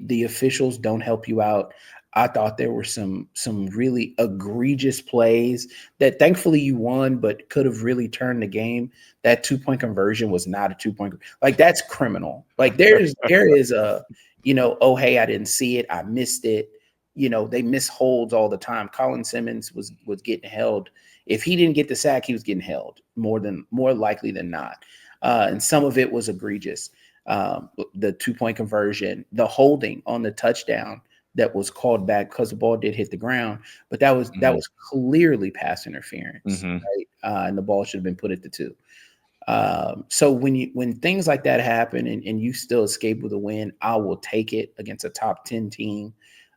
the officials don't help you out. I thought there were some really egregious plays that thankfully you won, but could have really turned the game. That 2-point conversion was not a 2-point. Like, that's criminal. Like, there is a, oh, hey, I didn't see it, I missed it. They miss holds all the time. Colin Simmons was getting held. If he didn't get the sack, he was getting held more likely than not. And some of it was egregious. The 2-point conversion, the holding on the touchdown that was called back because the ball did hit the ground, but that was clearly pass interference, right? And the ball should have been put at the 2. So when things like that happen and you still escape with a win, I will take it against a top 10 team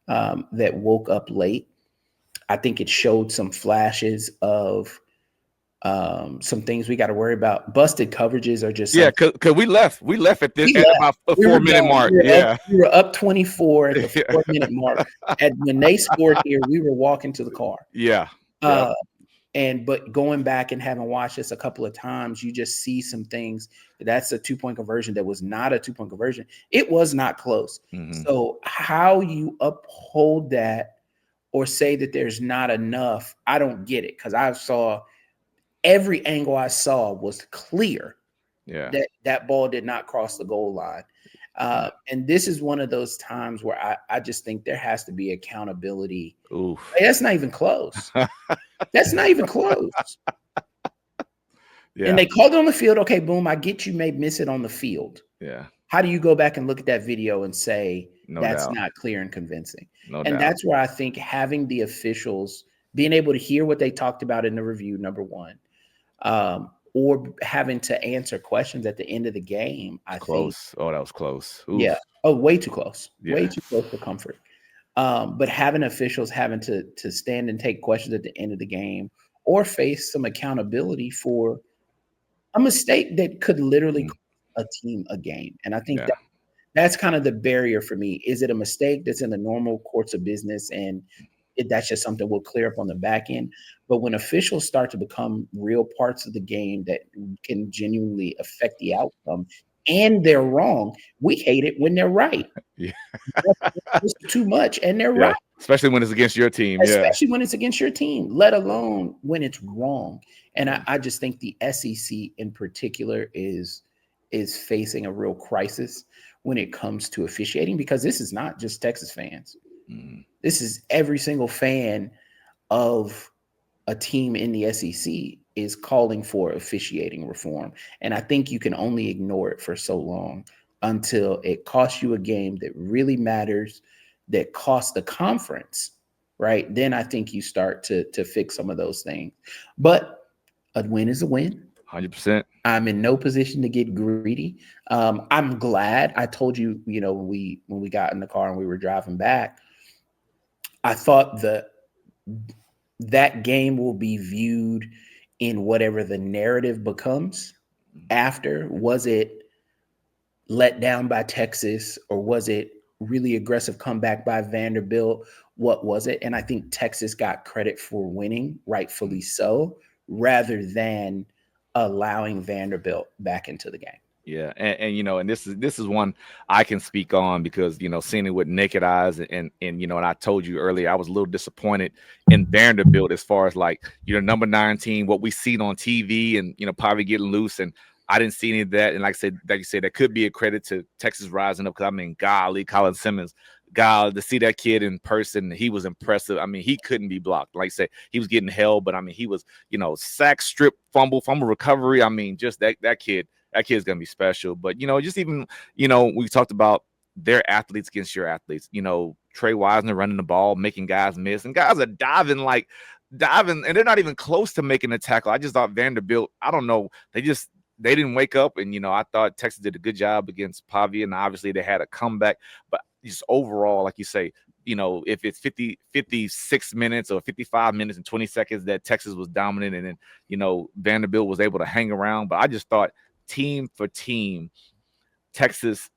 that woke up late. I think it showed some flashes of some things we got to worry about. Busted coverages are just because we left at about a 4-minute mark. We were up 24 at the 4-minute mark. And when they scored here, we were walking to the car. But going back and having watched this a couple of times, you just see some things. That's a 2-point conversion that was not a 2-point conversion. It was not close. So how you uphold that or say that there's not enough, I don't get it, because I saw every angle I saw was clear that ball did not cross the goal line. And this is one of those times where I just think there has to be accountability. Like, that's not even close. That's not even close. And they called it on the field. Okay, boom, I get you may miss it on the field. How do you go back and look at that video and say that's not clear and convincing? That's where I think having the officials being able to hear what they talked about in the review, number one, or having to answer questions at the end of the game. That was close. Oof. Yeah. Oh, way too close. Way too close for comfort. But having officials having to stand and take questions at the end of the game or face some accountability for a mistake that could literally cost a team a game. And I think that's kind of the barrier for me. Is it a mistake that's in the normal course of business and that's just something we'll clear up on the back end? But when officials start to become real parts of the game that can genuinely affect the outcome and they're wrong, we hate it when they're right. It's too much and they're right. Especially when it's against your team. Especially when it's against your team, let alone when it's wrong. And I just think the SEC in particular is facing a real crisis when it comes to officiating, because this is not just Texas fans. Mm, This is every single fan of a team in the SEC is calling for officiating reform. And I think you can only ignore it for so long until it costs you a game that really matters, that costs the conference, right? Then I think you start to fix some of those things. But a win is a win. 100%. I'm in no position to get greedy. I'm glad. I told you, when we got in the car and we were driving back, I thought that game will be viewed in whatever the narrative becomes after. Was it let down by Texas, or was it really aggressive comeback by Vanderbilt? What was it? And I think Texas got credit for winning, rightfully so, rather than allowing Vanderbilt back into the game. Yeah, and this is one I can speak on because seeing it with naked eyes, and I told you earlier I was a little disappointed in Vanderbilt as far as like number 19, what we seen on TV, and probably getting loose, and I didn't see any of that. And like you said, that could be a credit to Texas rising up, because I mean, golly, Colin Simmons, God, to see that kid in person, he was impressive. I mean, he couldn't be blocked. Like I said, he was getting held, but I mean, he was sack, strip, fumble recovery. I mean, just that kid. That kid's gonna be special. But just even we talked about their athletes against your athletes. Trey Wisner running the ball, making guys miss, and guys are diving, and they're not even close to making a tackle. I just thought Vanderbilt, I don't know, they didn't wake up, and I thought Texas did a good job against Pavia, and obviously they had a comeback. But just overall, like you say, if it's 56 minutes or 55 minutes and 20 seconds that Texas was dominant, and then Vanderbilt was able to hang around. But I just thought, team for team, Texas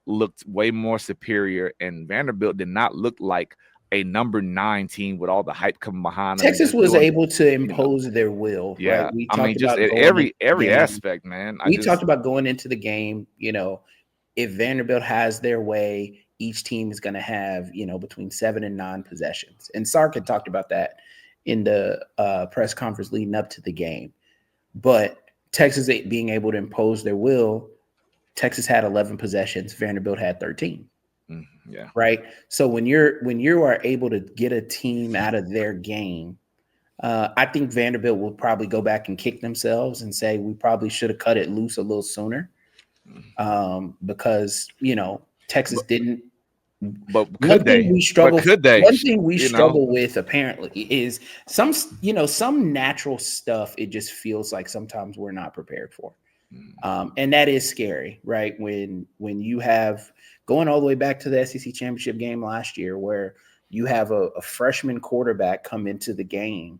looked way more superior, and Vanderbilt did not look like a number 9 team with all the hype coming behind them and Texas just was doing, able to you know, impose their will, right? yeah. We I mean, talked just about at going into the every game. aspect, man. We talked about going into the game, if Vanderbilt has their way, each team is going to have, between 7 and 9 possessions. And Sark had talked about that in the press conference leading up to the game. But Texas being able to impose their will, Texas had 11 possessions, Vanderbilt had 13. Yeah. Right. So when you are able to get a team out of their game, I think Vanderbilt will probably go back and kick themselves and say we probably should have cut it loose a little sooner, because Texas didn't. But could they? One thing we You know? struggle with apparently is some natural stuff. It just feels like sometimes we're not prepared for. And that is scary, right? When you have, going all the way back to the SEC championship game last year, where you have a freshman quarterback come into the game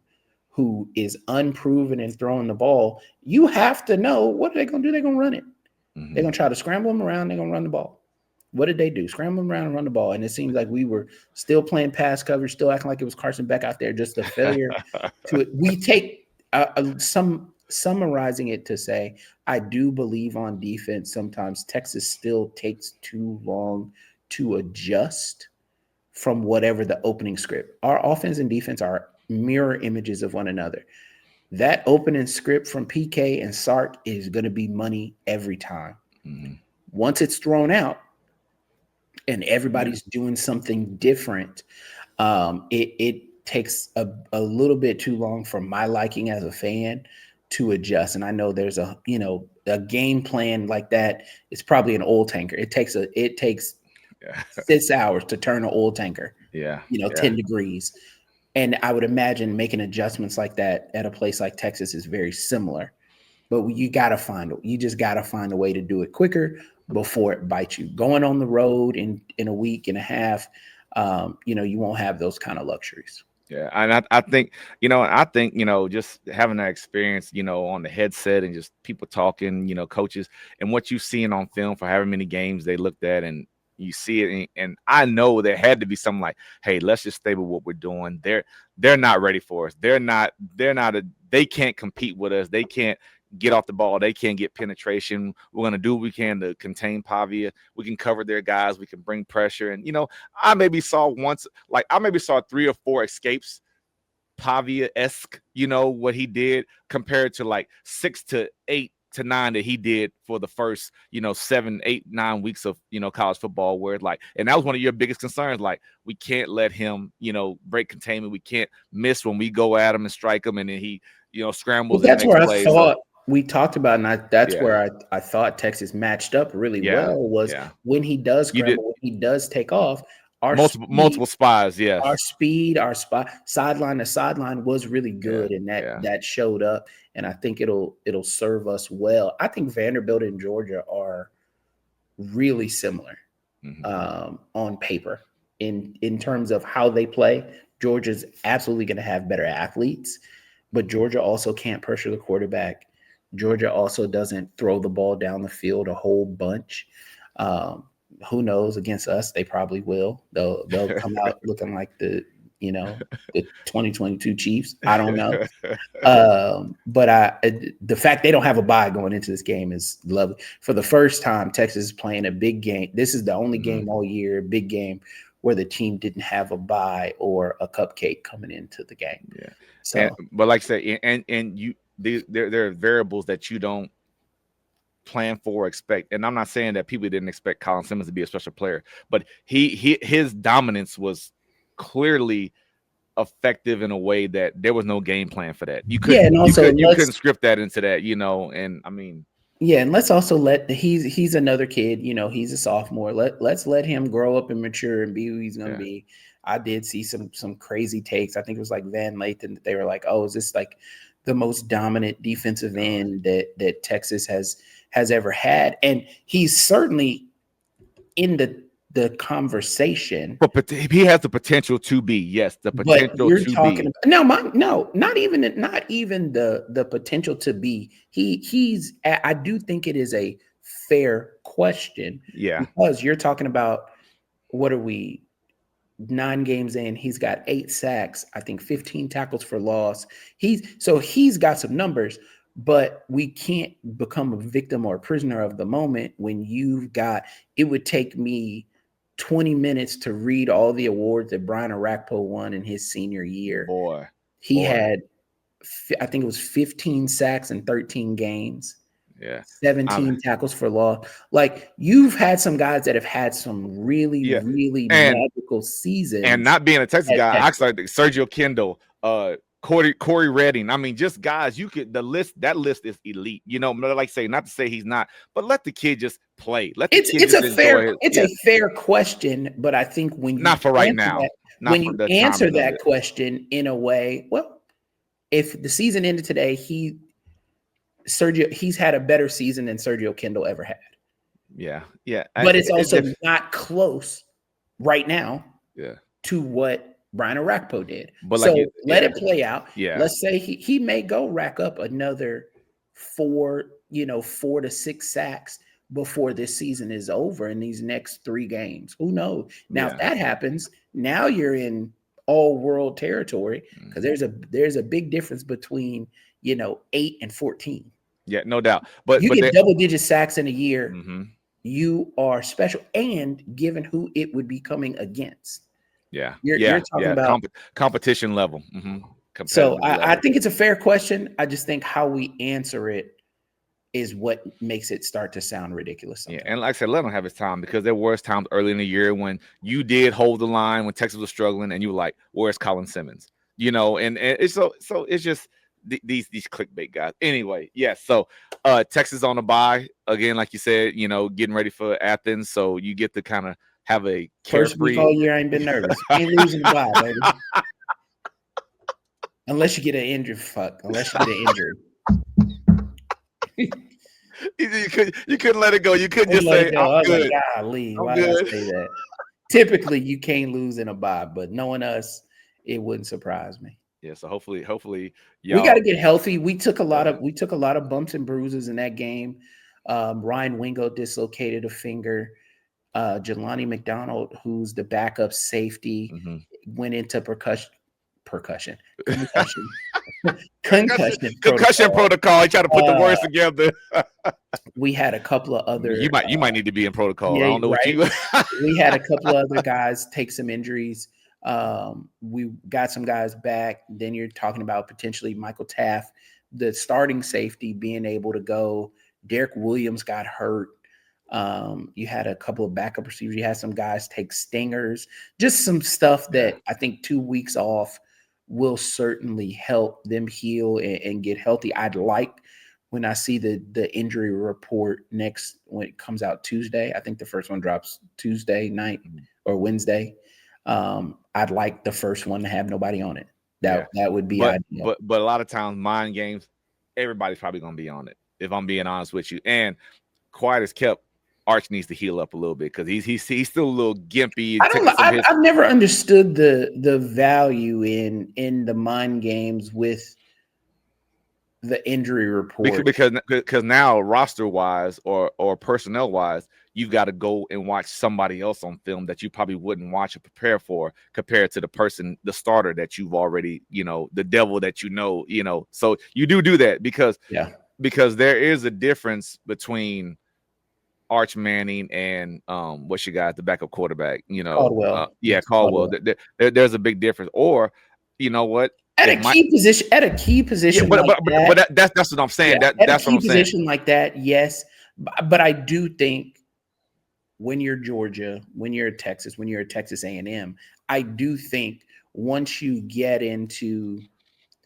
who is unproven in throwing the ball, you have to know, what are they going to do? They're going to run it. They're going to try to scramble them around. They're going to run the ball. What did they do? Scramble them around and run the ball. And it seems like we were still playing pass coverage, still acting like it was Carson Beck out there. Just a failure to it. We take some summarizing it to say, I do believe on defense, sometimes Texas still takes too long to adjust from whatever the opening script. Our offense and defense are mirror images of one another. That opening script from PK and Sark is going to be money every time. Once it's thrown out and everybody's doing something different, it takes a little bit too long for my liking as a fan to adjust. And I know there's a game plan like that. It's probably an oil tanker. It takes 6 hours to turn an oil tanker. 10 degrees. And I would imagine making adjustments like that at a place like Texas is very similar. But you just got to find a way to do it quicker before it bites you. Going on the road in a week and a half, you won't have those kind of luxuries. Yeah, and I think just having that experience, on the headset and just people talking, coaches, and what you've seen on film for however many games they looked at, and you see it, and I know there had to be something like, hey, let's just stay with what we're doing. They're not ready for us. They can't compete with us. They can't get off the ball. They can't get penetration. We're gonna do what we can to contain Pavia. We can cover their guys. We can bring pressure. And I maybe saw 3 or 4 escapes, Pavia-esque, what he did, compared to like 6 to 8 to 9 that he did for the first, 7, 8, 9 weeks of, college football, where like, and that was one of your biggest concerns. Like, we can't let him, break containment. We can't miss when we go at him and strike him, and then he, Well, scrambles in the that's next where I play. thought So we talked about, and that's yeah, where I thought Texas matched up really yeah, well was yeah. when he does You did scramble, when he does take off, our multiple speed, spies. Yes. our spot sideline to sideline was really Yeah. good, and Yeah. that showed up, and I think it'll serve us well. I think Vanderbilt and Georgia are really similar Mm-hmm. on paper in terms of how they play. Georgia's absolutely going to have better athletes, but Georgia also can't pressure the quarterback. Georgia also doesn't throw the ball down the field a whole bunch. Um, who knows? Against us, they probably will. They'll come out looking like the 2022 Chiefs. I don't know. But the fact they don't have a bye going into this game is lovely. For the first time, Texas is playing a big game. This is the only Mm-hmm. game all year, big game, where the team didn't have a bye or a cupcake coming into the game. Yeah. So, But like I said, and there are variables that you don't plan for or expect. And I'm not saying that people didn't expect Colin Simmons to be a special player, but his dominance was clearly effective in a way that there was no game plan for that. You yeah, couldn't and you also could you couldn't script that into that, and I mean, yeah, and let's also he's another kid, he's a sophomore. Let's let him grow up and mature and be who he's gonna yeah. be. I did see some crazy takes. I think it was like Van Lathan that they were like, "Oh, is this like the most dominant defensive end that Texas has ever had?" And he's certainly in the conversation. But he has the potential to be, yes, the But potential you're to talking be. about no, not even the potential to be. I do think it is a fair question Yeah. because you're talking about what are we 9 games in? He's got 8 sacks, I think 15 tackles for loss. He's got some numbers, but we can't become a victim or a prisoner of the moment when you've got. It would take me 20 minutes to read all the awards that Brian Arakpo won in his senior year. Boy. He had, I think it was 15 sacks in 13 games, Yeah. 17 tackles for loss. Like, you've had some guys that have had some really, Yeah. really And magical seasons. and not being a Texas at guy, Texas. actually like Sergio Kendall, Corey Redding. I mean, just guys, that list is elite. Like say, not to say he's not, but let the kid just play. Let the kid It's just a enjoy fair it. it's Yeah. a fair question, but I think when you Not for right answer now. that Not for the timing of it. question in a way, well, if the season ended today, he's had a better season than Sergio Kendall ever had. Yeah. Yeah. But it's also not close right now Yeah. to what Brian Arakpo did. But So let it play out. Yeah. Let's say he may go rack up another 4 to 6 sacks before this season is over in these next 3 games. Who knows? Now, if that happens, now you're in all world territory because there's a big difference between 8 and 14. Yeah, no doubt. But You get they, double-digit sacks in a year, mm-hmm. you are special. And given who it would be coming against, Yeah, you're talking about competition level. Mm-hmm. So Competitive level. I think it's a fair question. I just think how we answer it is what makes it start to sound ridiculous sometimes. Yeah, and like I said, let him have his time because there was times early in the year when you did hold the line when Texas was struggling, and you were like, "Where's Colin Simmons?" And it's so it's just these clickbait guys. Anyway, yes. So Texas on a bye again, like you said, getting ready for Athens, so you get to kind of have a First week carefree. all year, I ain't been nervous. Ain't losing the bye, baby. Unless you get an injury, Unless you get an injury. You couldn't let it go. You couldn't just say, "I'm good." Like, golly, I'm why good. did I say that? Typically, you can't lose in a bye, but knowing us, it wouldn't surprise me. Yeah, so hopefully, we got to get healthy. We took a lot of bumps and bruises in that game. Ryan Wingo dislocated a finger. Jelani McDonald, who's the backup safety, went into concussion protocol. I try to put the words together. We had a couple of other. You might need to be in protocol. Yeah, I don't know what you. We had a couple of other guys take some injuries. We got some guys back. Then you're talking about potentially Michael Taft, the starting safety, being able to go Derek Williams got hurt. You had a couple of backup receivers. You had some guys take stingers. Just some stuff that I think 2 weeks off will certainly help them heal and get healthy. I'd like when I see the injury report next when it comes out Tuesday. I think the first one drops Tuesday night or Wednesday. I'd like the first one to have nobody on it. Yeah, That would be but ideal. but a lot of times mind games, everybody's probably gonna be on it. If I'm being honest with you, and quiet as kept, Arch needs to heal up a little bit because he's still a little gimpy. I don't know. Taking some hits I've never understood the value in the mind games with the injury report. because now roster wise or personnel wise, you've got to go and watch somebody else on film that you probably wouldn't watch or prepare for compared to the starter that you've already, the devil that so you do that because Yeah, there is a difference between Arch Manning and what's your guy, the backup quarterback, Caldwell. yeah, It's Caldwell. Caldwell. There's a big difference. Or you know what, At it a might, key position, yeah, like that. that's what I'm saying. Yeah, at a That's what key I'm saying. position like that, yes. But I do think when you're Georgia, when you're Texas, when you're at Texas A&M, I do think once you get into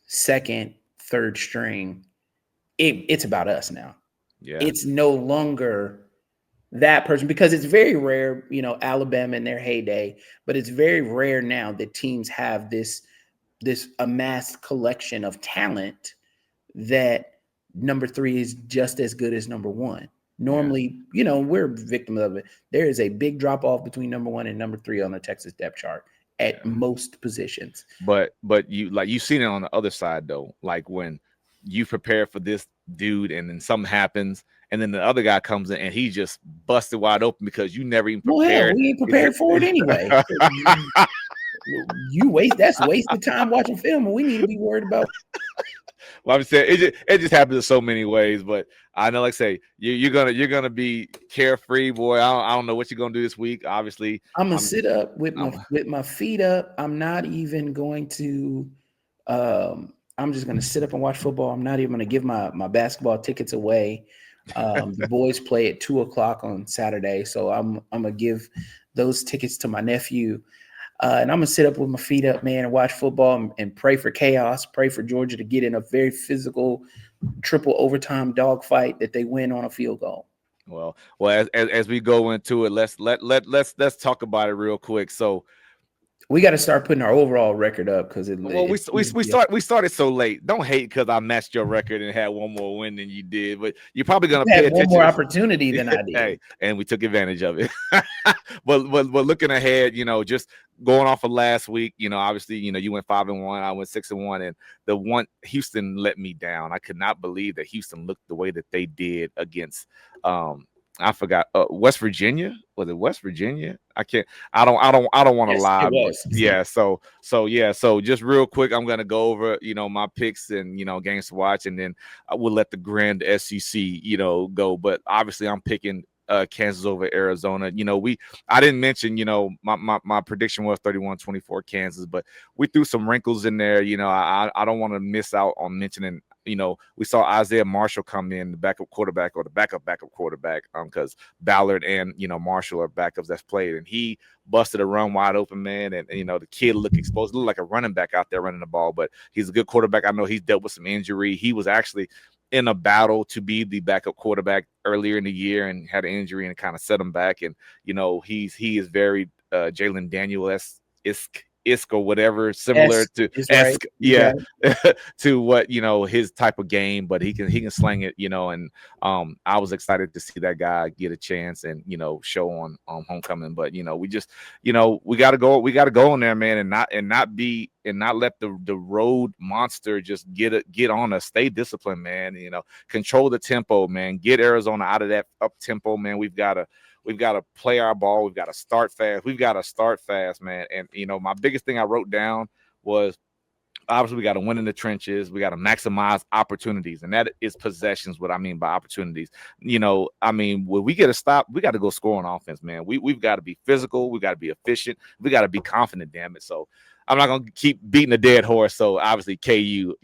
second, third string, it's about us now. Yeah, It's no longer that person because it's very rare, Alabama in their heyday, but it's very rare now that teams have this amassed collection of talent that number three is just as good as number one. yeah. Normally, we're victims of it. There is a big drop off between number one and number three on the Texas depth chart at Yeah. most positions. But you've seen it on the other side though. Like when you prepare for this dude and then something happens and then the other guy comes in and he just busted wide open because you never even Well, hell, prepared. we ain't prepared for it anyway. That's wasted time watching film, and we need to be worried about. Well, I'm saying it just happens in so many ways, but I know, like I say, you're gonna be carefree, boy. I don't know what you're gonna do this week. Obviously, I'm gonna sit up with I'm my feet up. I'm not even going to. I'm just gonna sit up and watch football. I'm not even gonna give my basketball tickets away. The boys play at 2:00 on Saturday, so I'm gonna give those tickets to my nephew. And I'm gonna sit up with my feet up, man, and watch football and pray for chaos. Pray for Georgia to get in a very physical triple overtime dogfight that they win on a field goal. well, as we go into it, let's talk about it real quick. So We got to start putting our overall record up because we started so late. Don't hate because I matched your record and had one more win than you did, but you're probably gonna you pay had one attention. more opportunity than I did. Hey, and we took advantage of it. but looking ahead, just going off of last week, obviously, you went 5-1, I went 6-1, and the one Houston let me down. I could not believe that Houston looked the way that they did against I forgot West Virginia. Was it West Virginia? I can't. I don't want to Yes, lie, it but was. yeah. So just real quick, I'm gonna go over my picks and games to watch, and then I will let the grand SEC go. But obviously, I'm picking Kansas over Arizona. I didn't mention my prediction was 31-24 Kansas, but we threw some wrinkles in there. I don't want to miss out on mentioning. We saw Isaiah Marshall come in, the backup quarterback or the backup quarterback, because Ballard and Marshall are backups that's played, and he busted a run wide open, man, and the kid looked exposed, looked like a running back out there running the ball, but he's a good quarterback. I know he's dealt with some injury. He was actually in a battle to be the backup quarterback earlier in the year and had an injury and kind of set him back, and he is very Jalen Daniels-esque or whatever, similar to right. yeah, to what his type of game, but he can slang it, and I was excited to see that guy get a chance and show on homecoming. But we just we got to go in there, man, and not let the road monster just get on us. Stay disciplined, man. Control the tempo, man. Get Arizona out of that up tempo, man. We've got to play our ball. We've got to start fast. Man. And my biggest thing I wrote down was obviously we got to win in the trenches. We got to maximize opportunities, and that is possessions. What I mean by opportunities, when we get a stop, we got to go score on offense, man. We've got to be physical. We got to be efficient. We got to be confident. Damn it. So I'm not gonna keep beating a dead horse. So obviously KU,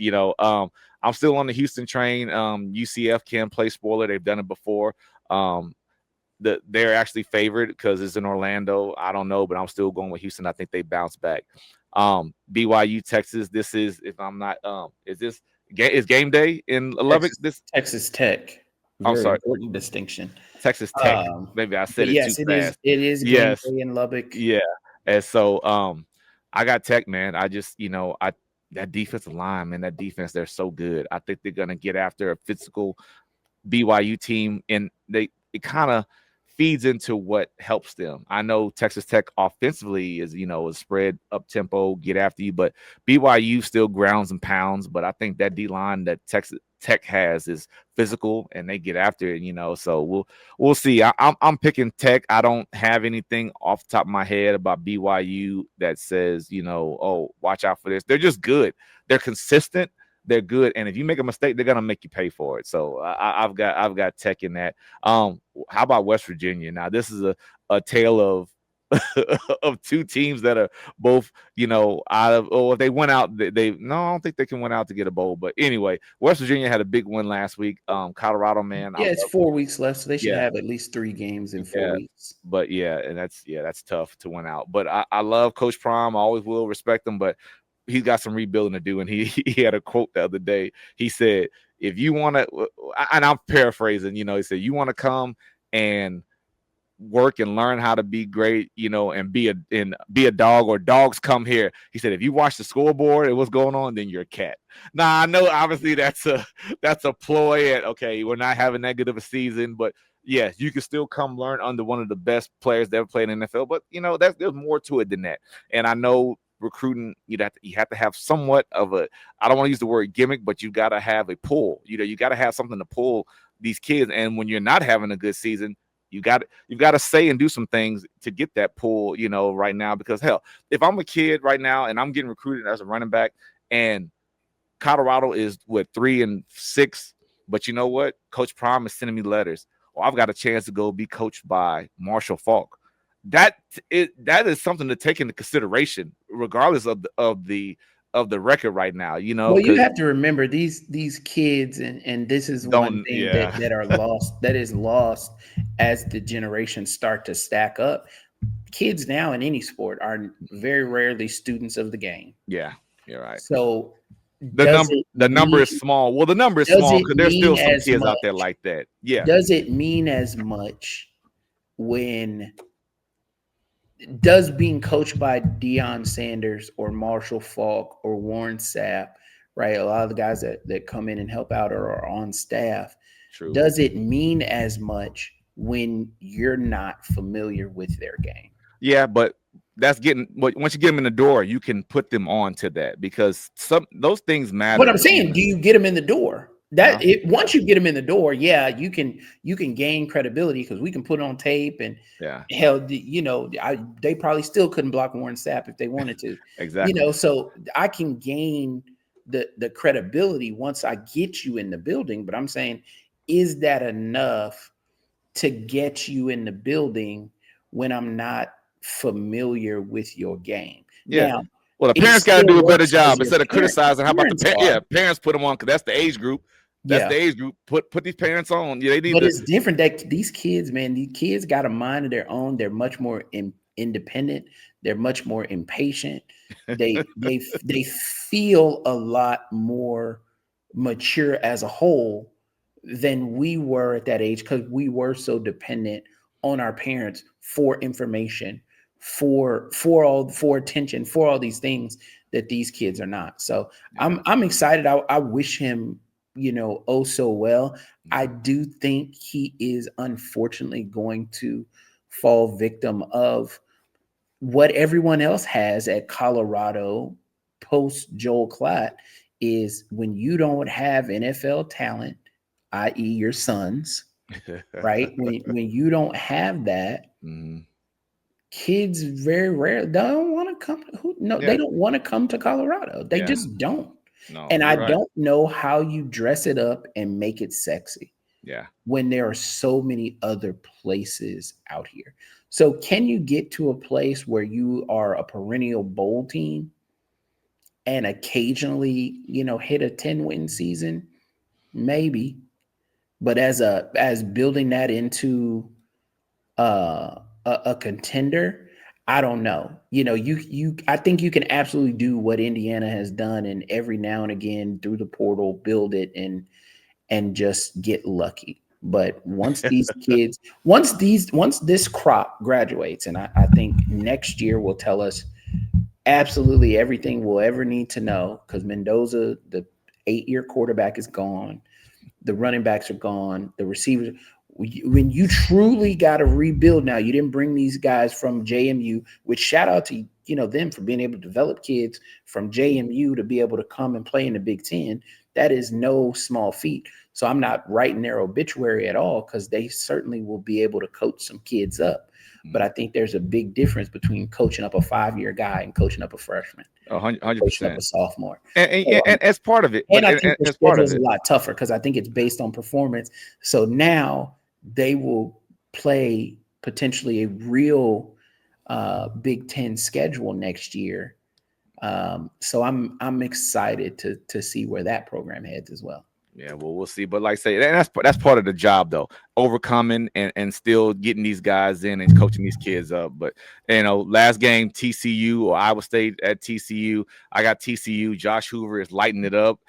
I'm still on the Houston train. UCF can play spoiler. They've done it before. Um, they're actually favored because it's in Orlando. I don't know, but I'm still going with Houston. I think they bounce back. BYU Texas. This is, if I'm not, is this is game day in Lubbock? This, Texas Tech, I'm very sorry, important distinction. Texas Tech. Maybe I But said it too yes, it is. fast. It is game Yes, day in Lubbock. yeah. And so, I got Tech, man. I just, I that defensive line, man, that defense, they're so good. I think they're gonna get after a physical BYU team, and it kind of feeds into what helps them. I know Texas Tech offensively is, a spread up tempo, get after you, but BYU still grounds and pounds. But I think that D line that Texas Tech has is physical, and they get after it. So we'll see. I'm picking Tech. I don't have anything off the top of my head about BYU that says, oh, watch out for this. They're just good. They're consistent. They're good, and if you make a mistake, they're gonna make you pay for it. So I've got Tech in that. How about West Virginia? Now this is a tale of of two teams that are both, out of. Oh, if they went out, they no, I don't think they can win out to get a bowl. But anyway, West Virginia had a big win last week. Colorado, man, I Yeah, it's love. 4 weeks left, so they should Yeah, have at least 3 games in four yeah. weeks. But yeah, and that's tough to win out. But I love Coach Prime. I always will respect him, but he's got some rebuilding to do. And he he had a quote the other day. He said, "If you want to," and I'm paraphrasing. He said, "You want to come and work and learn how to be great, and be a dog, or dogs come here." He said, "If you watch the scoreboard and what's going on, then you're a cat." Now I know obviously that's a ploy at, okay, we're not having that good of a season, but yes, you can still come learn under one of the best players that ever played in the NFL. But there's more to it than that. And I know recruiting, you have to have somewhat of a, I don't want to use the word gimmick, but you got to have a pull. You got to have something to pull these kids. And when you're not having a good season, you've got to say and do some things to get that pull, right now. Because hell, if I'm a kid right now and I'm getting recruited as a running back, and Colorado is what, 3-6, but you know what? Coach Prime is sending me letters. Well, I've got a chance to go be coached by Marshall Falk. That is something to take into consideration, regardless of the record right now. Well, you Because have to remember these kids, and this is one don't, thing yeah, that are lost, that is lost as the generations start to stack up. Kids now in any sport are very rarely students of the game. yeah, you're right. So The does number it the number mean is small. Well, the number is does small it because there's mean still some as kids out there much? like that. Yeah, Does it mean as much when does being coached by Deion Sanders or Marshall Falk or Warren Sapp, right? A lot of the guys that come in and help out or are on staff, true. does it mean as much when you're not familiar with their game? Yeah, but that's getting, once you get them in the door, you can put them on to that, because some those things But matter. I'm saying, do you get them in the door? No, Once you get them in the door, yeah, you can gain credibility because we can put it on tape and yeah, hell, they probably still couldn't block Warren Sapp if they wanted to, exactly. So I can gain the credibility once I get you in the building. But I'm saying, is that enough to get you in the building when I'm not familiar with your game? Yeah. Now, Well, the it parents got to still do a better works because job your instead of criticizing. How about the parents parents? are. Yeah, parents put them on because that's the age group. That's Yeah. the age group. Put these parents on. Yeah, they need But to. it's different that these kids, man, these kids got a mind of their own. They're much more independent. They're much more impatient. They feel a lot more mature as a whole than we were at that age because we were so dependent on our parents for information, for attention, for all these things that these kids are not. So Yeah. I'm excited. I wish him, oh so well. I Mhm. do think he is unfortunately going to fall victim of what everyone else has at Colorado post Joel Klatt, is when you don't have NFL talent, i.e., your sons, right? When you don't have that, Mhm. kids very rare don't want to come. No, they Yeah. don't want to come to Colorado. They Yeah. just don't. No, And I you're right. don't know how you dress it up and make it sexy Yeah. when there are so many other places out here. So can you get to a place where you are a perennial bowl team and occasionally, hit a 10-win season, maybe. But as building that into a contender, I don't know. I think you can absolutely do what Indiana has done, and every now and again through the portal build it and just get lucky. But once this crop graduates, and I think next year will tell us absolutely everything we'll ever need to know, because Mendoza, the 8-year quarterback, is gone. The running backs are gone. The receivers. When you truly got to rebuild now, you didn't bring these guys from JMU, which shout out to them for being able to develop kids from JMU to be able to come and play in the Big Ten. That is no small feat. So I'm not writing their obituary at all, because they certainly will be able to coach some kids up. But I think there's a big difference between coaching up a 5-year guy and coaching up a freshman, 100%, coaching up a sophomore. and as part of it. And But I think the as part schedule of is a it, lot tougher, because I think it's based on performance. So now they will play potentially a real Big Ten schedule next year. So I'm excited to see where that program heads as well. yeah, well, we'll see. But like I say, and that's part of the job, though, overcoming and still getting these guys in and coaching these kids up. But last game, TCU or Iowa State at TCU, I got TCU. Josh Hoover is lighting it up.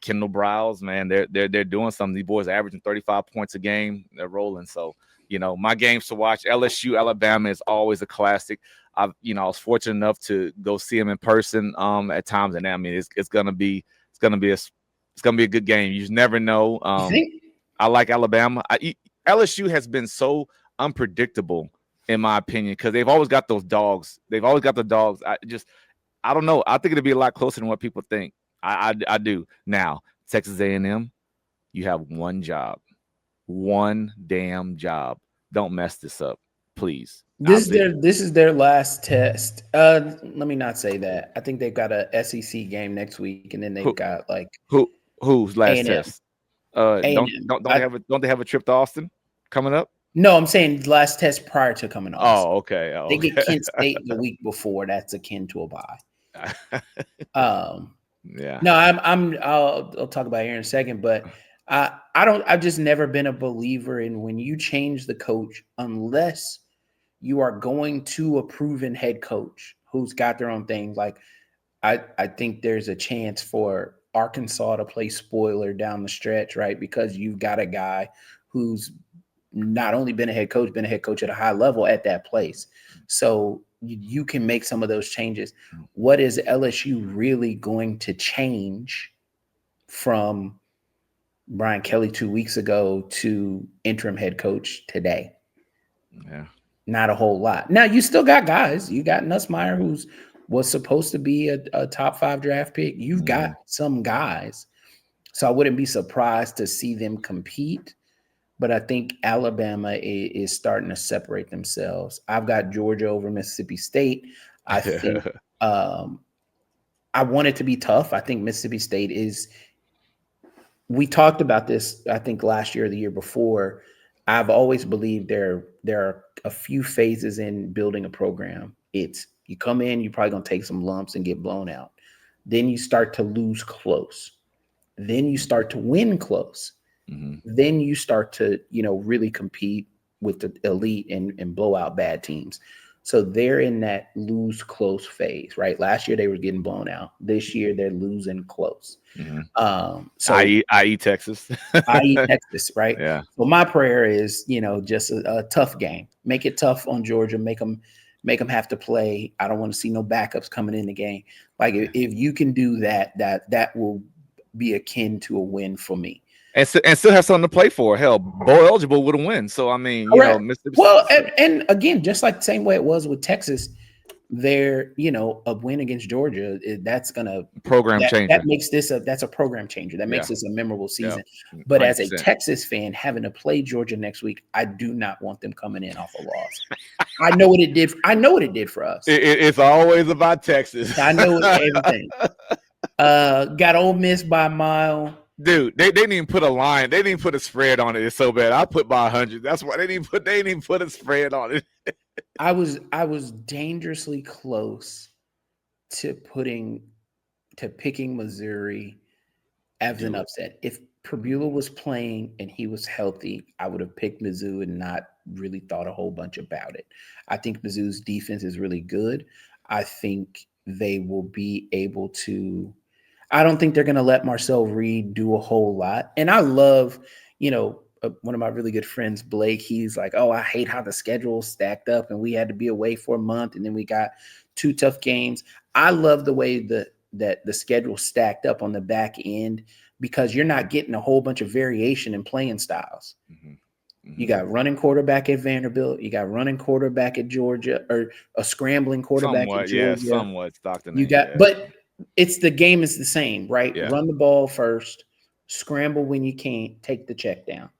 Kendall Browse, man, they're doing something. These boys are averaging 35 points a game. They're rolling. So my games to watch: LSU, Alabama is always a classic. I was fortunate enough to go see them in person at times, and I mean it's gonna be a good game. You just never know. You think? I like Alabama. LSU has been so unpredictable, in my opinion, because they've always got those dogs. They've always got the dogs. I don't know. I think it'll be a lot closer than what people think. I do. Now, Texas A&M, you have one job, one damn job. Don't mess this up, please. This is their last test. Let me not say that. I think they've got a SEC game next week, and then they've got like who's last A&M. test? A&M. Don't they have a trip to Austin coming up? No, I'm saying last test prior to coming to Austin. Oh, okay. They get Kent State the week before. That's akin to a bye. Yeah. No, I'll talk about it here in a second, but I've just never been a believer in when you change the coach, unless you are going to a proven head coach who's got their own thing. Like I think there's a chance for Arkansas to play spoiler down the stretch, right? Because you've got a guy who's not only been a head coach at a high level at that place. So you can make some of those changes. What is LSU really going to change from Brian Kelly 2 weeks ago to interim head coach today? Yeah. Not a whole lot. Now, you still got guys. You got Nussmeier, who's was supposed to be a top 5 draft pick. You've got some guys. So I wouldn't be surprised to see them compete. But I think Alabama is starting to separate themselves. I've got Georgia over Mississippi State. I think I want it to be tough. I think Mississippi State is – we talked about this, I think, last year or the year before. I've always believed there are a few phases in building a program. It's you come in, you're probably going to take some lumps and get blown out. Then you start to lose close. Then you start to win close. Mm-hmm. Then you start to, really compete with the elite and blow out bad teams. So they're in that lose close phase, right? Last year they were getting blown out. This year they're losing close. Mm-hmm. So I.e. Texas. I.e. Texas, right? Yeah. So my prayer is, just a tough game. Make it tough on Georgia. Make them have to play. I don't want to see no backups coming in the game. Like if you can do that will be akin to a win for me. And still have something to play for. Hell, bowl eligible would have win. So I mean, Mississippi. Well, and again, just like the same way it was with Texas, a win against Georgia, that's gonna program changer. That makes this that's a program changer. That makes this a memorable season. Yeah. But 100%. As a Texas fan, having to play Georgia next week, I do not want them coming in off a loss. I know what it did. I know what it did for us. It's always about Texas. I know everything. Got Ole Miss by a mile. Dude, they didn't even put a line. They didn't even put a spread on it. It's so bad. I put by 100. That's why they didn't even put a spread on it. I was dangerously close to putting to picking Missouri as an Do it. upset. If Mhm. Perbula was playing and he was healthy, I would have picked Mizzou and not really thought a whole bunch about it. I think Mizzou's defense is really good. I think they will be able to. I don't think they're going to let Marcel Reed do a whole lot. And I love, one of my really good friends, Blake. He's like, "Oh, I hate how the schedule stacked up, and we had to be away for a month, and then we got two tough games." I love the way that the schedule stacked up on the back end because you're not getting a whole bunch of variation in playing styles. Mhm. You Mhm. got running quarterback at Vanderbilt, you got running quarterback at Georgia, or a scrambling quarterback at Somewhat, yeah, Georgia. somewhat Stockton You ain't, got, yeah. but it's the game is the same, right? Yeah. Run the ball first, scramble when you can't, take the check down.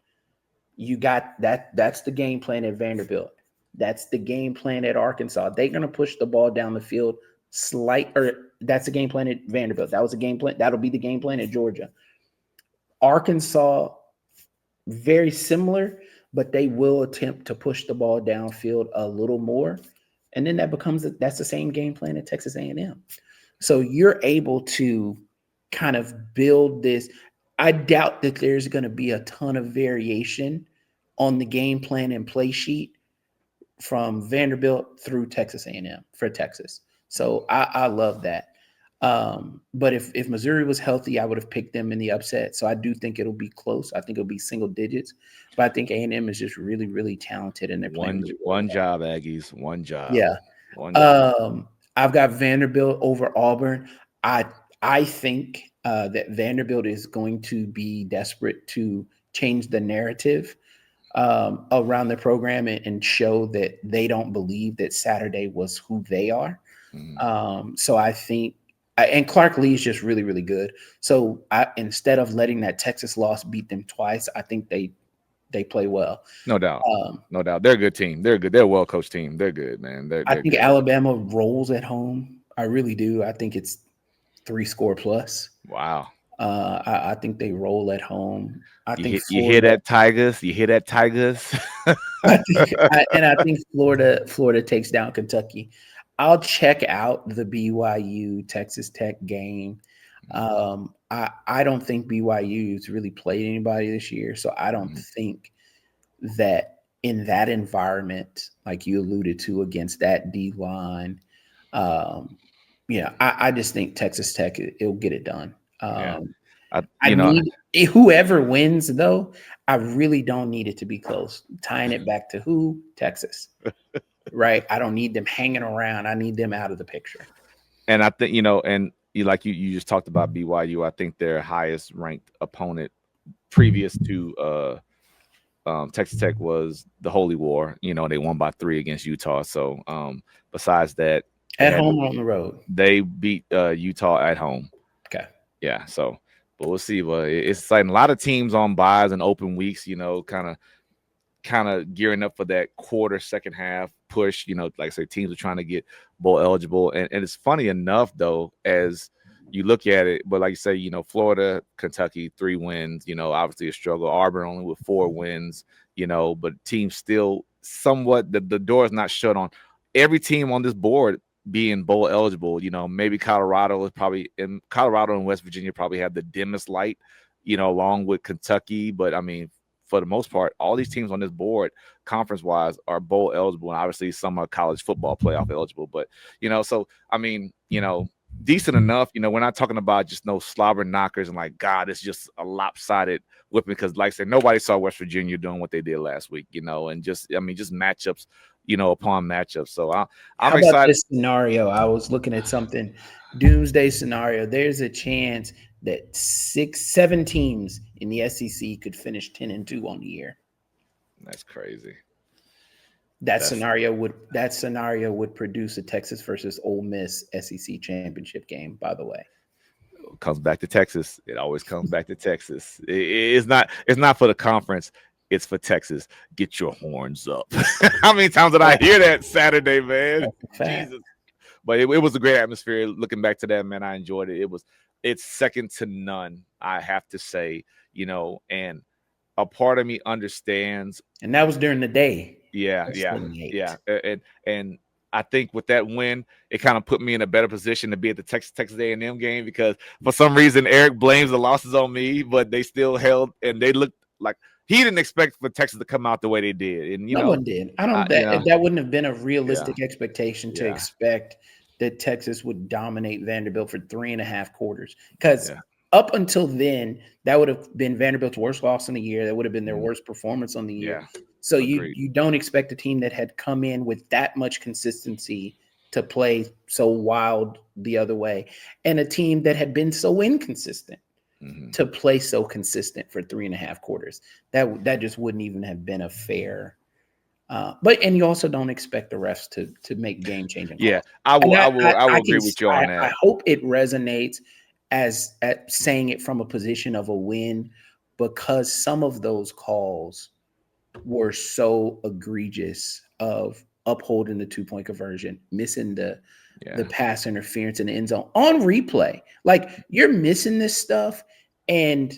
You got that. That's the game plan at Vanderbilt. That's the game plan at Arkansas. They're gonna push the ball down the field or that's the game plan at Vanderbilt. That was the game plan. That'll be the game plan at Georgia. Arkansas, very similar, but they will attempt to push the ball downfield a little more, and then that's the same game plan at Texas A&M. So you're able to kind of build this. I doubt that there's going to be a ton of variation on the game plan and play sheet from Vanderbilt through Texas A&M for Texas. So I love that. But if Missouri was healthy, I would have picked them in the upset. So I do think it'll be close. I think it'll be single digits. But I think A&M is just really, really talented and they're playing One really, really one well. job, Aggies. One job. Yeah. One job. I've got Vanderbilt over Auburn. I I think that Vanderbilt is going to be desperate to change the narrative around the program and show that they don't believe that Saturday was who they are. Mhm. So I think, and Clark Lee is just really, really good. So instead of letting that Texas loss beat them twice, I think they play well. No doubt. Um, No doubt. They're a good team. They're good. They're a well coached team. They're good, man. They're I they're think good. Alabama rolls at home. I really do. I think it's three score plus. Wow. I think they roll at home. I think You hear Florida. that, Tigers? You hear that, Tigers? I think Florida takes down Kentucky. I'll check out the BYU Texas Tech game. I don't think BYU's really played anybody this year, so I don't Mhm. think that in that environment, like you alluded to, against that D line, um, I just think Texas Tech it'll get it done. Yeah. Um, I, I you know, need whoever wins though. I really don't need it to be close. Tying it back to who? Texas, right? I don't need them hanging around. I need them out of the picture. and I think, and you just talked about BYU. I think their highest ranked opponent previous to Texas Tech was the Holy War. They won by 3 against Utah. So besides that, they At had home or on the road? they beat Utah at home. Okay. Yeah. So, but we'll see. But it's exciting. A lot of teams on buys and open weeks. Kind of gearing up for that quarter second half push. Like I say, teams are trying to get bowl eligible. And it's funny enough though, as you look at it, but like you say, Florida, Kentucky, 3 wins, obviously a struggle. Auburn only with 4 wins, but teams still somewhat the door is not shut on every team on this board being bowl eligible. Maybe Colorado and West Virginia probably have the dimmest light, along with Kentucky. But I mean, for the most part, all these teams on this board, conference wise, are bowl eligible, and obviously some are college football playoff eligible. But so I mean, decent enough. We're not talking about just no slobber knockers and like God, it's just a lopsided whipping because, like I said, nobody saw West Virginia doing what they did last week. And just matchups, upon matchups. So I'm How about excited. this scenario? I was looking at something doomsday scenario. There's a chance that 7 teams in the SEC could finish 10-2 on the year. That's crazy. That That's scenario would produce a Texas versus Ole Miss SEC championship game. By the way, comes back to Texas. It always comes back to Texas. It's not for the conference. It's for Texas. Get your horns up. How many times did I hear that Saturday, man? that's a fact. Jesus. But it was a great atmosphere. Looking back to that, man, I enjoyed it. It's second to none, I have to say, and a part of me understands. And that was during the day. Yeah, That's yeah, the night. yeah. And I think with that win, it kind of put me in a better position to be at the Texas A&M game, because for some reason Eric blames the losses on me, but they still held and they looked like he didn't expect for Texas to come out the way they did. And No one did. I don't you that know, that wouldn't have been a yeah, realistic expectation to yeah, expect that Texas would dominate Vanderbilt for 3.5 quarters. Because yeah, up until then, that would have been Vanderbilt's worst loss in the year. That would have been their mm, worst performance on the year. yeah. So you Agreed. you don't expect a team that had come in with that much consistency to play so wild the other way, and a team that had been so inconsistent Hmm. to play so consistent for 3.5 quarters. That just wouldn't even have been a fair. But and you also don't expect the refs to make game changing Yeah, calls. And I will I agree can with you on I that. hope it resonates as at saying it from a position of a win, because some of those calls were so egregious of upholding the 2-point conversion, missing the Yeah. pass interference in the end zone on replay. Like, you're missing this stuff, and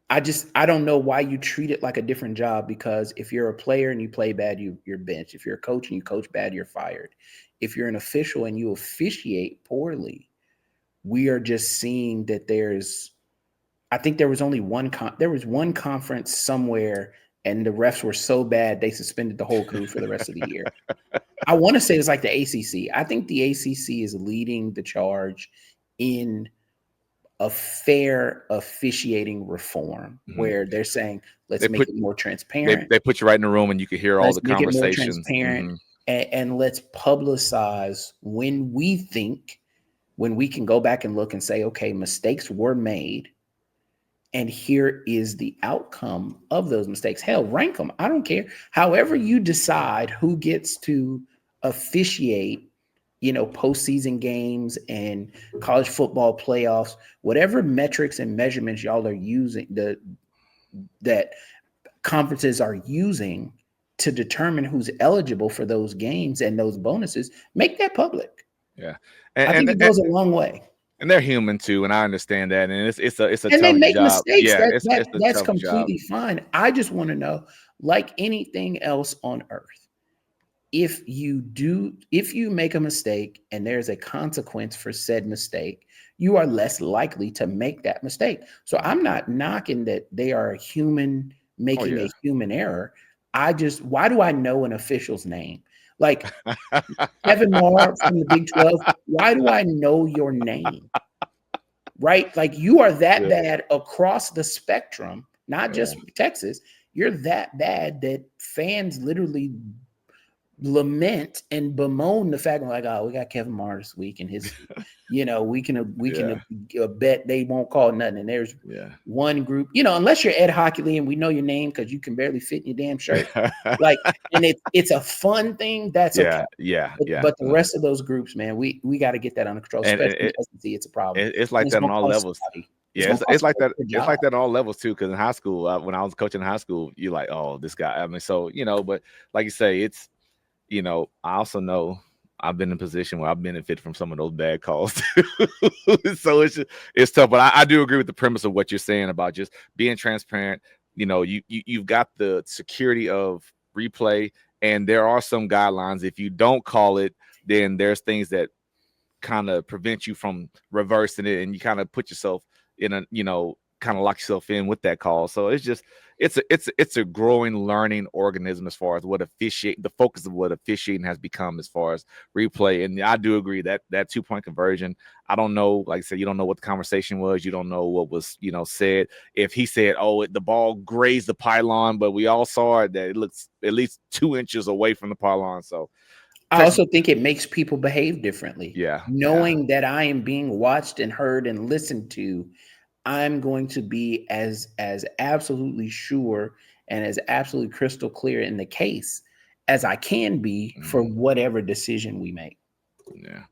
I don't know why you treat it like a different job, because if you're a player and you play bad, you're benched. If you're a coach and you coach bad, you're fired. If you're an official and you officiate poorly, we are just seeing that I think there was only there was one conference somewhere, and the refs were so bad they suspended the whole crew for the rest of the year. I want to say it's like the ACC. I think the ACC is leading the charge in a fair officiating reform, Hmm. where they're saying, They let's make put it more transparent. they put you right in the room and you could hear all Let's the make it more conversations. transparent, Hmm. and let's publicize when we can go back and look and say, okay, mistakes were made, and here is the outcome of those mistakes. Hell, rank them. I don't care. However you decide who gets to officiate, postseason games and college football playoffs, whatever metrics and measurements y'all are using, that conferences are using to determine who's eligible for those games and those bonuses, make that public. Yeah, I think it goes a long way. and they're human too, and I understand that, and it's a And they tough make job. mistakes. Yeah, That that it's a that's tough job. completely fine. I just want to know, like anything else on earth, if you make a mistake and there's a consequence for said mistake, you are less likely to make that mistake. So I'm not knocking that they are a human Oh making yeah. a human error. Why do I know an official's name? Like Kevin Marr from the Big 12, why do I know your name? Right? Like, you are that Yeah, bad across the spectrum, not yeah. just Texas. You're that bad that fans literally lament and bemoan the fact, like, oh, we got Kevin Marr this week, and his, we can Yeah, bet they won't call nothing. And there's yeah. one group, unless you're Ed Hockley and we know your name because you can barely fit in your damn shirt, like, and it's a fun thing. That's okay. Yeah, yeah, yeah. But the rest of those groups, man, we got to get that under control, And especially in the SEC. It's a problem. it's And like it's that on gonna all cost levels. somebody. It's Yeah, gonna it's cost like somebody that. their It's job. like that on all levels too. Because in high school, when I was coaching in high school, you're like, oh, this guy. I mean, so but like you say, it's I also know I've been in a position where I've benefited from some of those bad calls too. So it's tough. But I do agree with the premise of what you're saying about just being transparent. You've got the security of replay, and there are some guidelines. If you don't call it, then there's things that kind of prevent you from reversing it, and you kind of put yourself in a kind of lock yourself in with that call. So it's a growing, learning organism as far as what the focus of what officiating has become as far as replay. And I do agree that 2-point conversion, I don't know, like I said, you don't know what the conversation was, you don't know what was said. If he said, oh, the ball grazed the pylon, but we all saw it that it looks at least 2 inches away from the pylon. So I Texas, also think it makes people behave differently. yeah, yeah. Knowing that I am being watched and heard and listened to, I'm going to be as absolutely sure and as absolutely crystal clear in the case as I can be for Mhm. whatever decision we make. Yeah,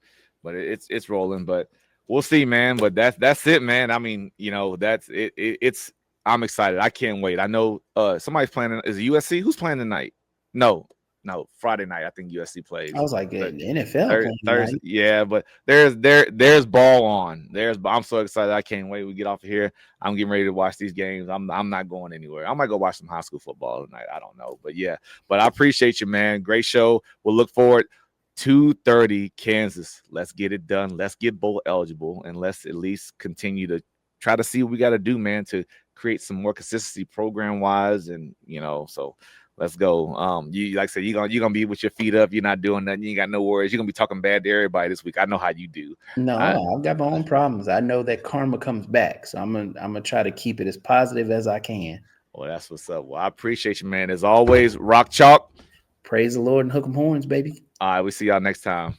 but it's rolling. But we'll see, man. But that's it, man. I mean, that's it, it's I'm excited. I can't wait. I know somebody's playing. Is it USC? Who's playing tonight? No, no, Friday night. I think USC I plays. was like, the NFL playing Thursday, tonight. yeah, but there's ball on. I'm so excited. I can't wait. We get off of here. I'm getting ready to watch these games. I'm not going anywhere. I might go watch some high school football tonight. I don't know, but yeah. But I appreciate you, man. Great show. We'll look forward. 2:30 Kansas. Let's get it done. Let's get bowl eligible, and let's at least continue to try to see what we got to do, man, to create some more consistency program wise, and so let's go. You like I said, you're gonna be with your feet up. You're not doing nothing. You ain't got no worries. You're gonna be talking bad to everybody this week. I know how you do. No, I, I've got my own problems. I know that karma comes back, so I'm gonna try to keep it as positive as I can. well, that's what's up. Well, I appreciate you, man. As always, rock chalk. Praise the Lord and hook 'em horns, baby. All right, we see y'all next time.